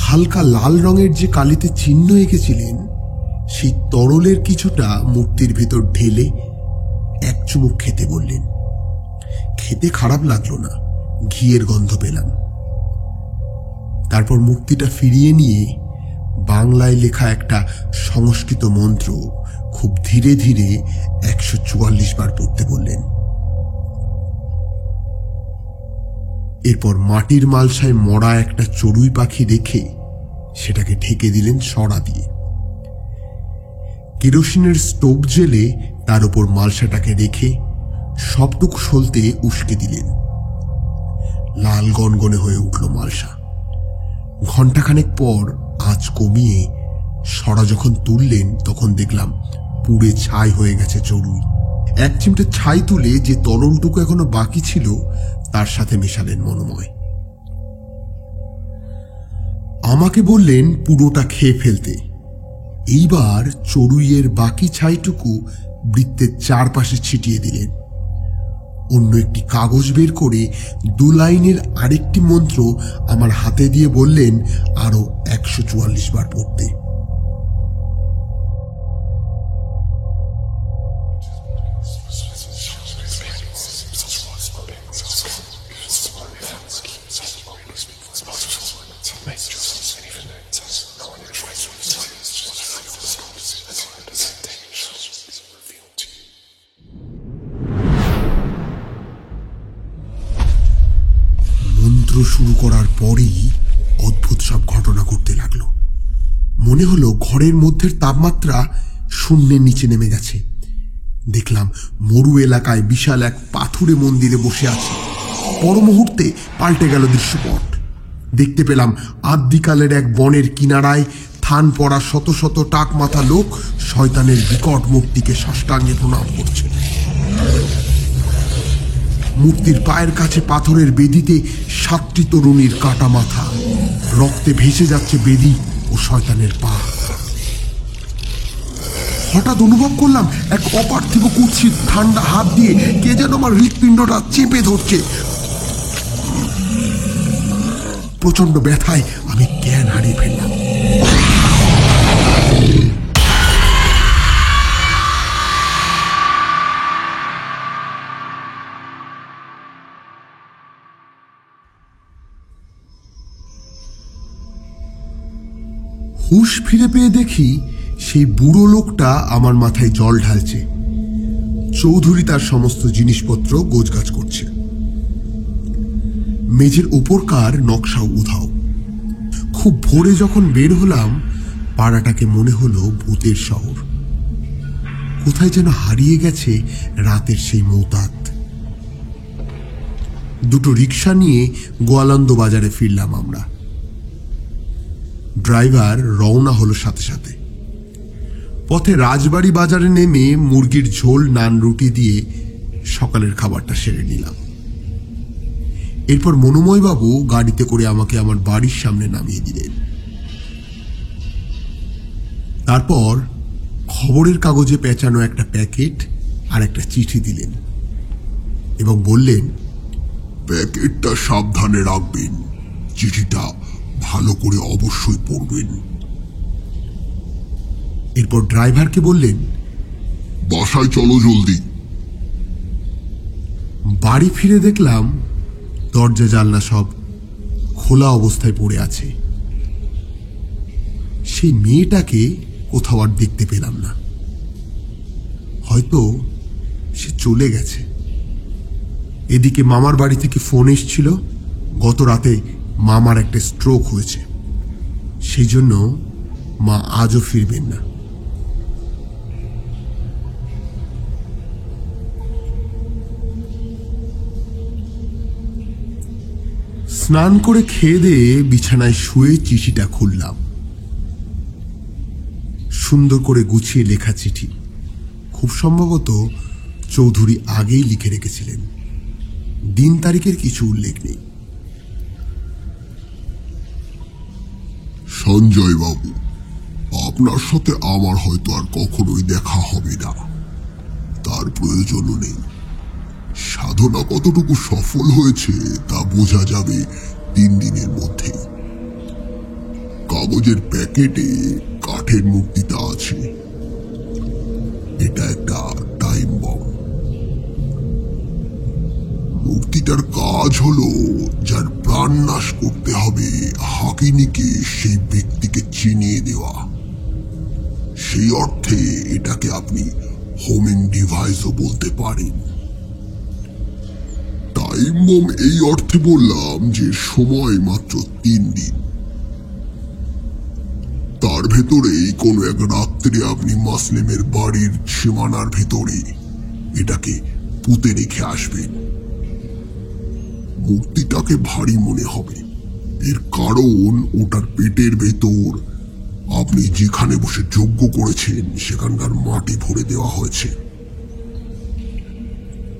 [SPEAKER 1] হালকা লাল রঙের যে কালিতে চিহ্ন এঁকেছিলেন সেই তরলের কিছুটা মূর্তির ভেতর ঢেলে এক চুমুক খেতে বললেন। খেতে খারাপ লাগলো না, ঘিয়ের গন্ধ পেলাম। তারপর মূর্তিটা ফিরিয়ে নিয়ে বাংলায় লেখা একটা সংস্কৃত মন্ত্র খুব ধীরে ধীরে 144 বার পড়তে বললেন। এরপর মাটির মালসায় মরা একটা চড়ুই পাখি রেখে সেটাকে ঢেকে দিলেন সরা দিয়ে। কেরোসিনের স্টোভ জেলে তার উপর মালসাটাকে রেখে সবটুকু সলতে উস্কে দিলেন। লাল গনগনে হয়ে উঠল মালসা। ঘণ্টাখানেক পর আঁচ কমিয়ে সরা যখন তুললেন তখন দেখলাম পুড়ে ছাই হয়ে গেছে চড়ুই। এক চিমটে ছাই তুলে যে তরলটুকু এখনো বাকি ছিল তার সাথে মেশালেন মনোময়। আমাকে বললেন পুরোটা খেয়ে ফেলতে। এইবার চড়ুইয়ের বাকি ছাইটুকু বৃত্তের চারপাশে ছিটিয়ে দিলেন। অন্য একটি কাগজ বের করে 2 লাইনের আরেকটি মন্ত্র আমার হাতে দিয়ে বললেন আরো 144 বার পড়তে। মন্ত্র শুরু করার পরেই অদ্ভুত সব ঘটনা ঘটতে লাগলো। মনে হলো ঘরের মধ্যের তাপমাত্রা শূন্যের নিচে নেমে গেছে। দেখলাম মরু এলাকায় বিশাল এক পাথুরে মন্দিরে বসে আছে। পর মুহূর্তে পাল্টে গেল দৃশ্যপট। দেখতে পেলাম আদ্যিকালের এক বনের কিনারায় থান পড়া শত শত টাক মাথা লোক শয়তানের বিকট মূর্তিকে সাষ্টাঙ্গে প্রণাম করছে। মূর্তির পায়ের কাছে পাথরের বেদিতে 7টি তরুণীর কাটা মাথা। রক্তে ভেসে যাচ্ছে বেদি ও শয়তানের পা। হঠাৎ অনুভব করলাম এক অপার্থিব কুৎসিত ঠান্ডা হাত দিয়ে কে যেন আমার হৃৎপিণ্ডটা চেপে ধরছে। প্রচন্ড ব্যথায় আমি জ্ঞান হারিয়ে ফেললাম। হুঁশ ফিরে পেয়ে দেখি সেই বুড়ো লোকটা আমার মাথায় জল ঢালছে। চৌধুরী তার সমস্ত জিনিসপত্র গোছগাছ করছে। মেঝের উপরকার নকশাও উধাও। খুব ভোরে যখন বের হলাম পাড়াটাকে মনে হলো ভূতের শহর। কোথায় যেন হারিয়ে গেছে রাতের সেই মৌতাত। দুটো রিক্সা নিয়ে গোয়ালন্দ বাজারে ফিরলাম আমরা। ড্রাইভার রওনা হলো সাথে সাথে। পথে রাজবাড়ি বাজারে নেমে মুরগির ঝোল, নান, রুটি দিয়ে সকালের খাবারটা সেরে নিলাম। এরপর মনোময়বাবু গাড়িতে করে আমাকে আমার বাড়ির সামনে নামিয়ে দিলেন। তারপর খবরের কাগজে পেঁচানো একটা প্যাকেট আর একটা চিঠি দিলেন এবং বললেন,
[SPEAKER 2] প্যাকেটটা সাবধানে রাখবেন, চিঠিটা ভালো করে অবশ্যই পড়বেন।
[SPEAKER 1] এরপর ড্রাইভারকে বললেন,
[SPEAKER 2] বাসায় চলো জলদি।
[SPEAKER 1] বাড়ি ফিরে দেখলাম দরজা জানলা সব খোলা অবস্থায় পড়ে আছে। সেই মেয়েটাকে কোথাও আর দেখতে পেলাম না, হয়তো সে চলে গেছে। এদিকে মামার বাড়ি থেকে ফোন এসেছিল, গত রাতে মামার একটা স্ট্রোক হয়েছে, সেই জন্য মা আজও ফিরবেন না। স্নান করে খেয়ে দিয়ে বিছানায় শুয়ে চিঠিটা খুললাম। সুন্দর করে গুছিয়ে লেখা চিঠি, খুব সম্ভবত চৌধুরী আগেই লিখে রেখেছিলেন। দিন তারিখের কিছু উল্লেখ নেই।
[SPEAKER 2] সঞ্জয় বাবু, আপনার সাথে আমার হয়তো আর কখনোই দেখা হবে না, তার প্রয়োজনও নেই। সাধনা কতটুকু সফল হয়েছে তা বোঝা যাবে 3 দিনের মধ্যে। কাগজের প্যাকেটে কাঠের মূর্তিটা আছে, এটা একটা টাইম বম। মূর্তিটার কাজ হলো যার প্রাণ নাশ করতে হবে হাকিনীকে সেই ব্যক্তিকে চিনিয়ে দেওয়া। সেই অর্থে এটাকে আপনি হোমিং ডিভাইসও বলতে পারেন। টাইম বম এই অর্থে বললাম যে সময় মাত্র 3 দিন। তার ভেতরেই কোনো এক রাত্রে আপনি মাসলেমের বাড়ির সীমানার ভেতরে এটাকে পুঁতে রেখে আসবেন। মূর্তিটাকে ভারী মনে হবে, এর কারণ ওটার পেটের ভেতর আপনি যেখানে বসে যজ্ঞ করেছেন সেখানকার মাটি ভরে দেওয়া হয়েছে।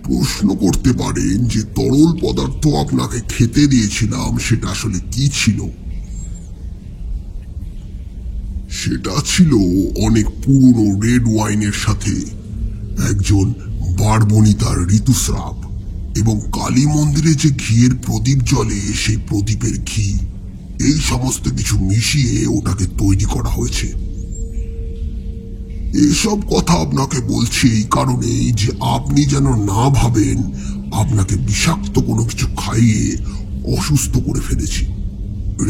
[SPEAKER 2] প্রশ্ন করতে পারেন যে তরল পদার্থ আপনাকে খেতে দিয়েছিলাম সেটা আসলে কি ছিল? সেটা ছিল অনেক পুরনো রেড ওয়াইনের সাথে একজন বারবণিতার ঋতুস্রাব এবং কালী মন্দিরে যে ঘিয়ের প্রদীপ জ্বলে সেই প্রদীপের ঘি, এই সমস্ত কিছু মিশিয়ে ওটাকে তৈরি করা হয়েছে। এসব কথা আপনাকে বলছি এই কারণেই যে আপনি যেন না ভাবেন আপনাকে বিষাক্ত কোনো কিছু খাইয়ে অসুস্থ করে ফেলেছি।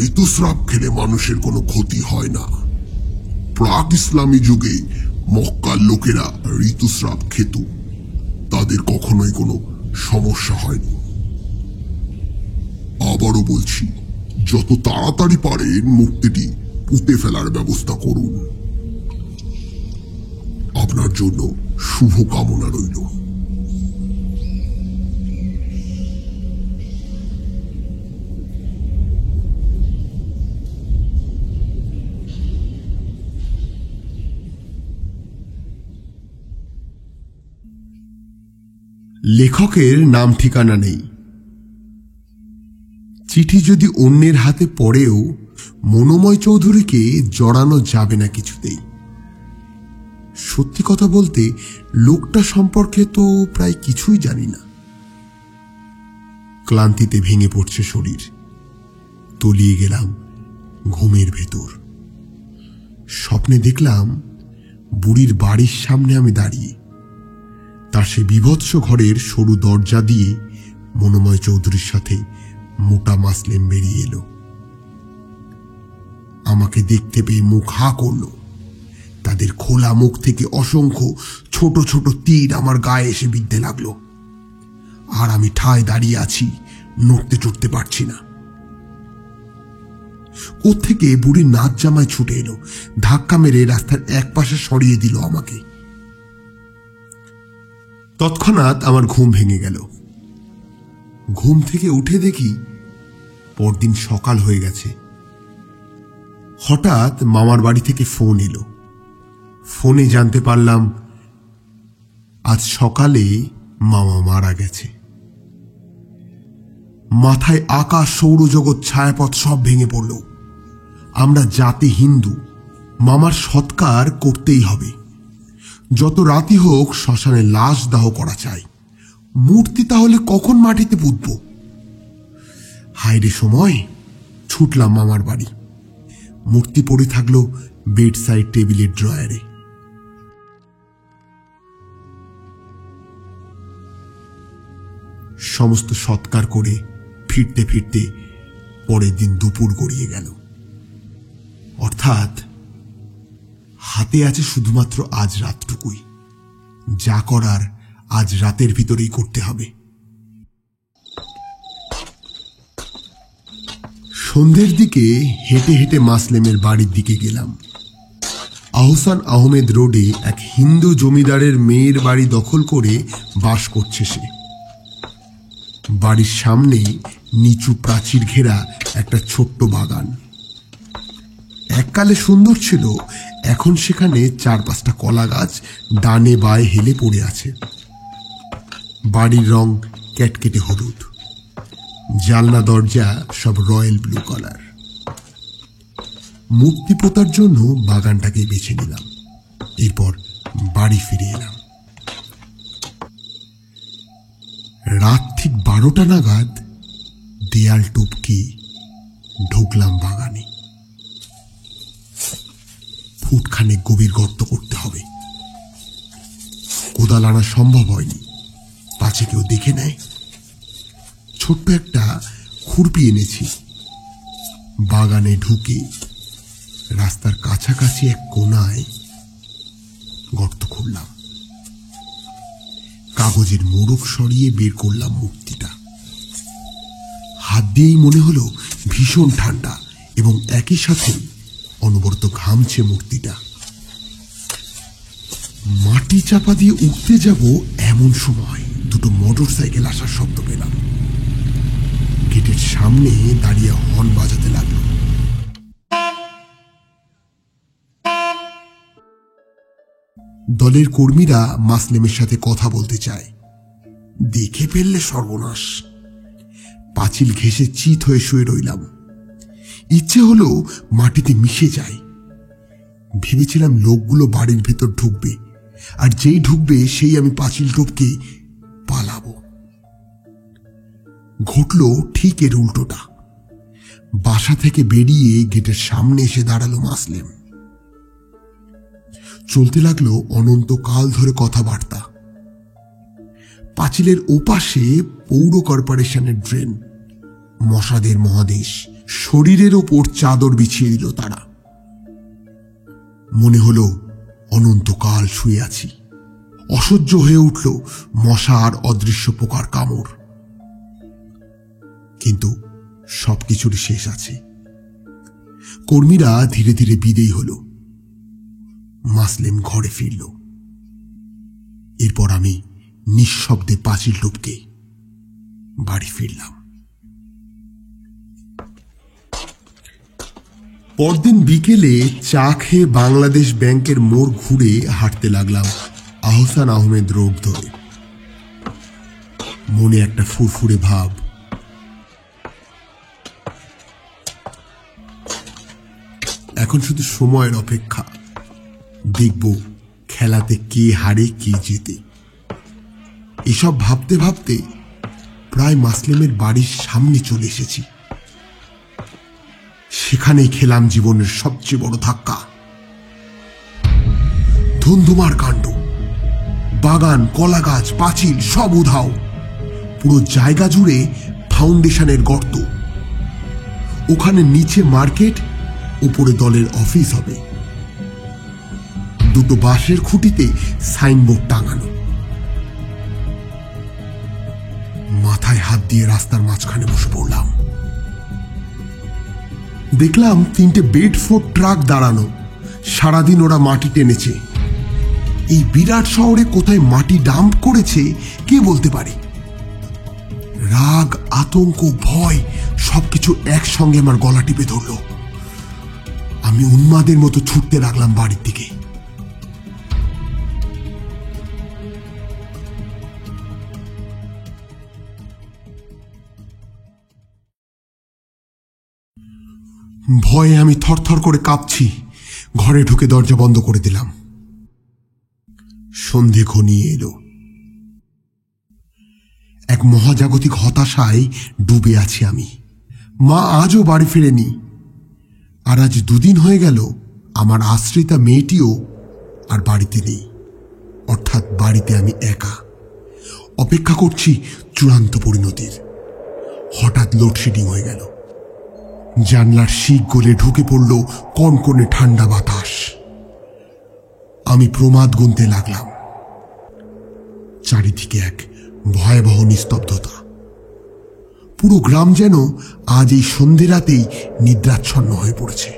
[SPEAKER 2] ঋতুস্রাব খেলে মানুষের কোনো ক্ষতি হয় না। প্রাক ইসলামী যুগে মক্কার লোকেরা ঋতুস্রাব খেত, তাদের কখনোই কোনো সমস্যা হয়নি। আবারও বলছি, যত তাড়াতাড়ি পারেন মূর্তিটি পুঁতে ফেলার ব্যবস্থা করুন। আপনার জন্য শুভ কামনা রইল।
[SPEAKER 1] লেখকের নাম ঠিকানা নেই। চিঠি যদি অন্যের হাতে পড়েও মনোময় চৌধুরীকে জড়ানো যাবে না কিছুতেই। সত্যি কথা বলতে লোকটা সম্পর্কে তো প্রায় কিছুই জানি না। ক্লান্তিতে ভেঙে পড়ছে শরীর, তলিয়ে গেলাম ঘুমের ভেতর। স্বপ্নে দেখলাম বুড়ির বাড়ির সামনে আমি দাঁড়িয়ে, তার সে বিভৎস ঘরের সরু দরজা দিয়ে মনোময় চৌধুরীর সাথে মোটা মাসলেম বেরিয়ে এলো। আমাকে দেখতে পেয়ে মুখ হা করল। তাদের খোলা মুখ থেকে অসংখ্য ছোট ছোট তীর আমার গায়ে এসে বিঁধতে লাগলো, আর আমি ঠায় দাঁড়িয়ে আছি, নড়তে চড়তে পারছি না। কোত্থেকে বুড়ির নাচ জামাই ছুটে এলো, ধাক্কা মেরে রাস্তার এক পাশে সরিয়ে দিল আমাকে। তৎক্ষণাৎ আমার ঘুম ভেঙে গেল। ঘুম থেকে উঠে দেখি পরদিন সকাল হয়ে গেছে। হঠাৎ মামার বাড়ি থেকে ফোন এলো। ফোনে জানতে পারলাম আজ সকালে মামা মারা গেছে। মাথায় আকাশ, সৌরজগৎ, ছায়াপথ সব ভেঙে পড়ল। আমরা জাতি হিন্দু, মামার সৎকার করতেই হবে। যত রাতি হোক শ্মশানে লাশ দাহ করা চাই। মূর্তি তাহলে কখন মাটিতে পুঁতব? হায়রে সময়! ছুটলাম মামার বাড়ি। মূর্তি পড়ে থাকলো বেড সাইড টেবিলের ড্রয়ারে। সমস্ত সৎকার করে ফিরতে ফিরতে পরের দিন দুপুর গড়িয়ে গেল। অর্থাৎ হাতে আছে শুধুমাত্র আজ রাতটুকুই। যা করার আজ রাতের ভিতরেই করতে হবে। সন্ধ্যের দিকে হেঁটে হেঁটে মাসলেমের বাড়ির দিকে গেলাম। আহসান আহমেদ রোডে এক হিন্দু জমিদারের মেয়ের বাড়ি দখল করে বাস করছে সে। বাড়ির সামনেই নিচু প্রাচীর ঘেরা একটা ছোট্ট বাগান। এককালে সুন্দর ছিল, এখন সেখানে 4-5টা কলা গাছ ডানে বায়ে হেলে পড়ে আছে। বাড়ির রং ক্যাটকেটে হলুদ, জানলা দরজা সব রয়্যাল ব্লু কালার। মূর্তি পোতার জন্য বাগানটাকে বেছে নিলাম। এরপর বাড়ি ফিরে এলাম। রাত ঠিক 12টা নাগাদ দেয়াল টপকে ঢুকলাম বাগানে। ফুটখানে গভীর গর্ত করতে হবে। কোদাল আনা সম্ভব হয়নি, পাছে কেউ দেখে নেয়। ছোট্ট একটা খুরপি এনেছি। বাগানে ঢুকে রাস্তার কাছাকাছি এক কোনায় গর্ত খুললাম। কাগজের মোড়ক সরিয়ে বের করলাম মূর্তিটা। হাত দিয়েই মনে হলো ভীষণ ঠান্ডা এবং একই সাথে অনবরত ঘামছে মূর্তিটা। মাটি চাপা দিয়ে উঠতে যাব এমন সময় দুটো মোটর সাইকেল আসার শব্দ পেলাম। গেটের সামনে দাঁড়িয়ে হর্ন বাজাতে লাগলো। দলের কর্মীরা মাসলেমের সাথে কথা বলতে চায়। দেখে ফেললে সর্বনাশ। পাঁচিল ঘেঁষে চিত হয়ে শুয়ে রইলাম। ইচ্ছে হলো মাটিতে মিশে যায়। ভেবেছিলাম লোকগুলো বাড়ির ভেতর ঢুকবে, আর যেই ঢুকবে সেই আমি পাঁচিল টপকে পালাবো। ঘটল ঠিক এর উল্টোটা। বাসা থেকে বেরিয়ে গেটের সামনে এসে দাঁড়ালো মাসলেম। চলতে লাগলো অনন্তকাল ধরে কথাবার্তা। পাঁচিলের ওপাশে পৌর কর্পোরেশনের ড্রেন, মশাদের মহাদেশ। শরীরের ওপর চাদর বিছিয়ে দিল তারা। মনে হলো অনন্তকাল শুয়ে আছি। অসহ্য হয়ে উঠল মশা আর অদৃশ্য পোকার কামড়। কিন্তু সবকিছুর শেষ আছে। কর্মীরা ধীরে ধীরে বিদেয় হলো। মাসলেম ঘরে ফিরল। এরপর আমি নিঃশব্দে পাঁচিল টপকে বাড়ি ফিরলাম। পরদিন বিকেলে চা খেয়ে বাংলাদেশ ব্যাংকের মোড় ঘুরে হাঁটতে লাগলাম আহসান আহমেদ রোড ধরে। মনে একটা ফুরফুরে ভাব। এখন শুধু সময়ের অপেক্ষা। দেখব খেলাতে কে হারে কে জেতে। এসব ভাবতে ভাবতে প্রায় মাসলেমের বাড়ির সামনে চলে এসেছি। সেখানেই খেলাম জীবনের সবচেয়ে বড় ধাক্কা। ধুমধুমার কাণ্ড। বাগান, কলা গাছ, পাঁচিল সব উধাও। পুরো জায়গা জুড়ে ফাউন্ডেশনের গর্ত। ওখানে নিচে মার্কেট, উপরে দলের অফিস হবে। দুটো বাঁশের খুঁটিতে সাইনবোর্ড টাঙানো। মাথায় হাত দিয়ে রাস্তার মাঝখানে বসে পড়লাম। দেখলাম 3টে বেডফোর্ড ট্রাক দাঁড়ানো। সারাদিন ওরা মাটি টেনেছে। এই বিরাট শহরে কোথায় মাটি ডাম্প করেছে কে বলতে পারে। রাগ, আতঙ্ক, ভয় সবকিছু একসঙ্গে আমার গলা টিপে ধরল। আমি উন্মাদের মতো ছুটতে লাগলাম বাড়ির দিকে। ভয়ে আমি থরথর করে কাঁপছি। ঘরে ঢুকে দরজা বন্ধ করে দিলাম। সন্ধে ঘনিয়ে এলো। এক মহাজাগতিক হতাশায় ডুবে আছি আমি। মা আজও বাড়ি ফিরেনি, আর আজ 2 দিন হয়ে গেল আমার আশ্রিতা মেয়েটিও আর বাড়িতে নেই। অর্থাৎ বাড়িতে আমি একা, অপেক্ষা করছি চূড়ান্ত পরিণতির। হঠাৎ লোডশেডিং হয়ে গেল। জানলার শিক গলে ঢুকে পড়ল কনকনে ঠান্ডা বাতাস। আমি প্রমাদ গুনতে লাগলাম। চারিদিকে এক ভয়াবহ নিস্তব্ধতা। পুরো গ্রাম যেন আজ এই সন্ধে রাতেই নিদ্রাচ্ছন্ন হয়ে পড়েছে।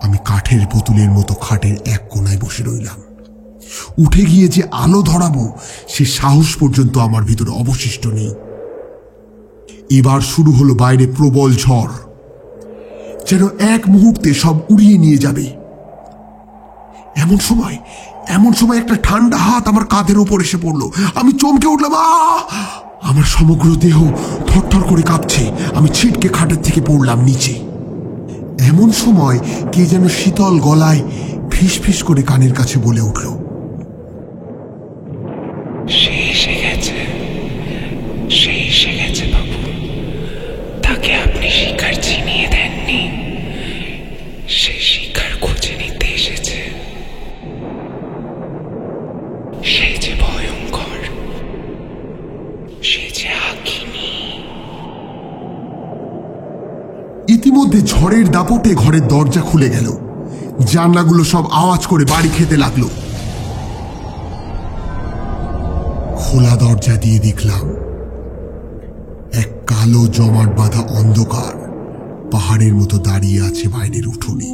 [SPEAKER 1] আমি কাঠের পুতুলের মতো খাটের এক কোণায় বসে রইলাম। উঠে গিয়ে যে আলো ধরাবো সে সাহস পর্যন্ত আমার ভিতরে অবশিষ্ট নেই। এবার শুরু হলো বাইরে প্রবল ঝড়, যেন এক মুহূর্তে সব উড়িয়ে নিয়ে যাবে। এমন সময় একটা ঠান্ডা হাত আমার কাঁধের ওপর এসে পড়লো। আমি চমকে উঠলাম। আমার সমগ্র দেহ থরথর করে কাঁপছে। আমি ছিটকে খাটের থেকে পড়লাম নিচে। এমন সময় কে যেন শীতল গলায় ফিস ফিস করে কানের কাছে বলে উঠল,
[SPEAKER 5] সে এসে গেছে বাবু। তাকে আপনি শিকার চিনিয়ে দেননি, সে শিকার খুঁজে নিতে এসেছে। সে যে ভয়ঙ্কর, সে যে হাকিনী।
[SPEAKER 1] ইতিমধ্যে ঝড়ের দাপটে ঘরের দরজা খুলে গেল। জানলাগুলো সব আওয়াজ করে বাড়ি খেতে লাগলো। খোলা দরজা দিয়ে দেখলাম এক কালো জমাট বাঁধা অন্ধকার পাহাড়ের মতো দাঁড়িয়ে আছে বাইরের উঠোনে।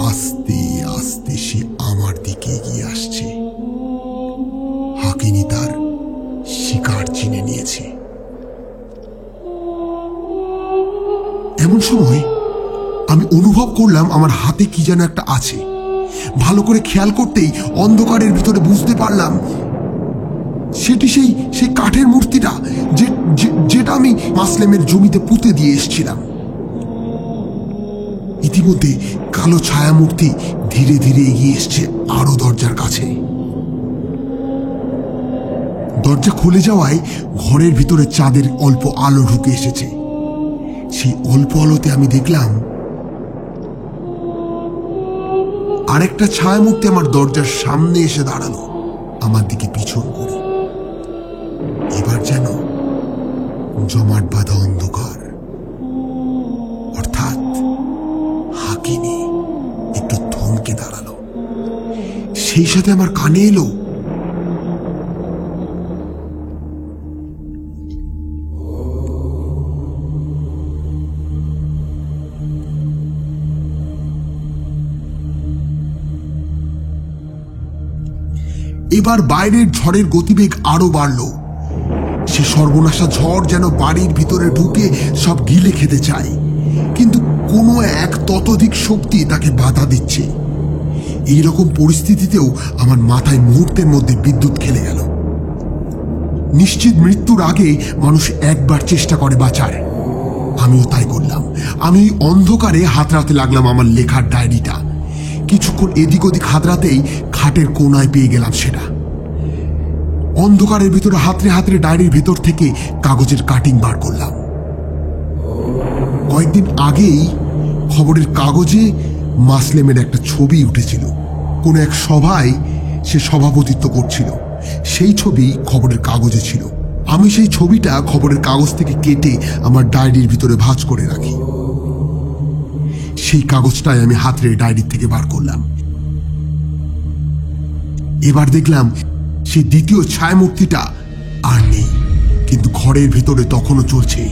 [SPEAKER 1] আস্তে আস্তে সে আমার দিকে এগিয়ে আসছে। হাকিনী তার শিকার চিনে নিয়েছে। এমন সময় আমি অনুভব করলাম আমার হাতে কি যেন একটা আছে। ভালো করে খেয়াল করতেই অন্ধকারের ভিতরে বুঝতে পারলাম সেটি সেই কাঠের মূর্তিটা যেটা আমি মাসলেমের জমিতে পুঁতে দিয়ে এসেছিলাম। ইতিমধ্যে কালো ছায়া মূর্তি ধীরে ধীরে এগিয়ে এসছে আরো দরজার কাছে। দরজা খুলে যাওয়ায় ঘরের ভিতরে চাঁদের অল্প আলো ঢুকে এসেছে। সেই অল্প আলোতে আমি দেখলাম আরেকটা ছায়ামূর্তি আমার দরজার সামনে এসে দাঁড়ালো, আমার দিকে পিছন করে। এবার যেন জমাট বাঁধা অন্ধকার, অর্থাৎ হাকিনী একটু থমকে দাঁড়ালো। সেই সাথে আমার কানে এলো, এবার বাইরের ঝড়ের গতিবেগ আরো বাড়ল। সে সর্বনাশা ঝড় যেন বাড়ির ভিতরে ঢুকে সব গিলে খেতে চায়, কিন্তু কোনো এক ততোধিক শক্তি তাকে বাধা দিচ্ছে। এইরকম পরিস্থিতিতেও আমার মাথায় মুহূর্তের মধ্যে বিদ্যুৎ খেলে গেল। নিশ্চিত মৃত্যুর আগে মানুষ একবার চেষ্টা করে বাঁচার। আমিও তাই করলাম। আমি অন্ধকারে হাতড়াতে লাগলাম আমার লেখার ডায়েরিটা। কিছুক্ষণ এদিক ওদিক হাতড়াতেই খাটের কোনায় পেয়ে গেলাম সেটা। অন্ধকারের ভিতরে হাতড়ে হাতড়ে ডায়েরির ভিতর থেকে কাগজের কাটিং বার করলাম। কয়েকদিন আগেই খবরের কাগজে মাসলেমের একটা ছবি উঠেছিল। কোন এক সভায় সে সভাপতিত্ব করছিল, সেই ছবি খবরের কাগজে ছিল। আমি সেই ছবিটা খবরের কাগজ থেকে কেটে আমার ডায়েরির ভিতরে ভাঁজ করে রাখি। সেই কাগজটাই আমি হাতড়ে ডায়েরি থেকে বার করলাম। এবার দেখলাম সেই দ্বিতীয় ছায়ামূর্তিটা আর নেই, কিন্তু ঘরের ভিতরে তখনও চলছে।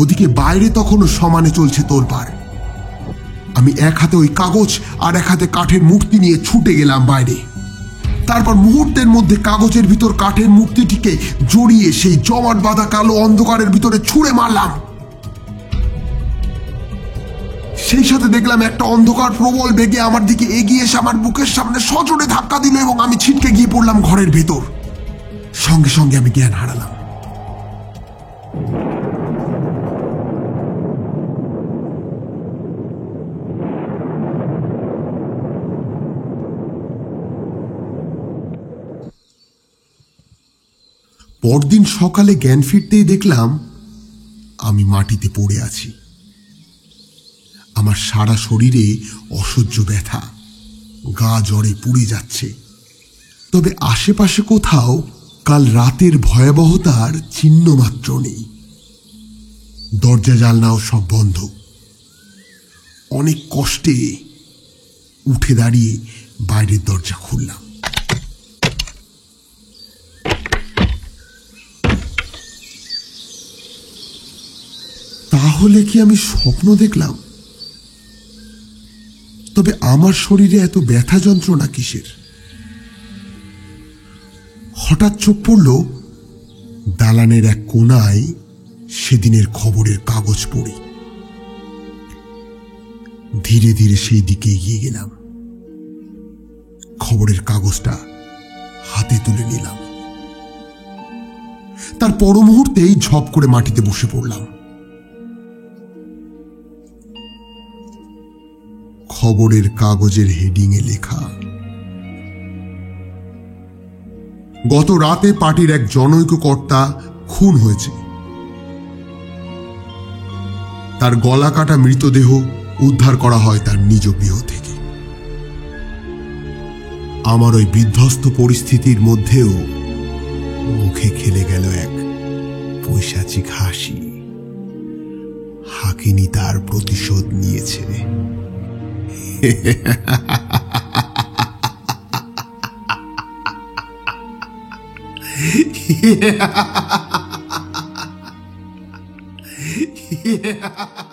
[SPEAKER 1] ওদিকে বাইরে তখনও সমানে চলছে তোলপাড়। আমি এক হাতে ওই কাগজ আর এক হাতে কাঠের মূর্তি নিয়ে ছুটে গেলাম বাইরে। তারপর মুহূর্তের মধ্যে কাগজের ভিতর কাঠের মূর্তিটিকে জড়িয়ে সেই জমাট বাঁধা কালো অন্ধকারের ভিতরে ছুঁড়ে মারলাম। সেই সাথে দেখলাম একটা অন্ধকার প্রবল বেগে আমার দিকে এগিয়ে এসে আমার বুকের সামনে সজোরে ধাক্কা দিল এবং আমি ছিটকে গিয়ে পড়লাম ঘরের ভেতর। সঙ্গে সঙ্গে আমি জ্ঞান হারালাম। পরদিন সকালে জ্ঞান ফিরতেই দেখলাম আমি মাটিতে পড়ে আছি। আমার সারা শরীরে অসহ্য ব্যথা, গা জ্বরে পুড়ে যাচ্ছে। তবে আশেপাশে কোথাও কাল রাতের ভয়াবহতার চিহ্ন মাত্র নেই। দরজা জানলাও সব বন্ধ। অনেক কষ্টে উঠে দাঁড়িয়ে বাইরের দরজা খুললাম। তাহলে কি আমি স্বপ্ন দেখলাম? তবে আমার শরীরে এত ব্যথা যন্ত্রণা কিসের? হঠাৎ চোখ পড়ল দালানের এক কোণায় সেদিনের খবরের কাগজ পড়ি। ধীরে ধীরে সেই দিকে এগিয়ে গেলাম। খবরের কাগজটা হাতে তুলে নিলাম। তার পর মুহূর্তেই ঝপ করে মাটিতে বসে পড়লাম। খবরের কাগজের হেডিংয়ে লেখা, গত রাতে পার্টির এক জনৈক কর্তা খুন হয়েছে। তার গলা কাটা মৃতদেহ উদ্ধার করা হয় তার নিজ গৃহ থেকে। আমার ওই বিধ্বস্ত পরিস্থিতির মধ্যেও মুখে খেলে গেল এক পৈশাচিক হাসি। হাকিনি তার প্রতিশোধ নিয়েছে। Yeah.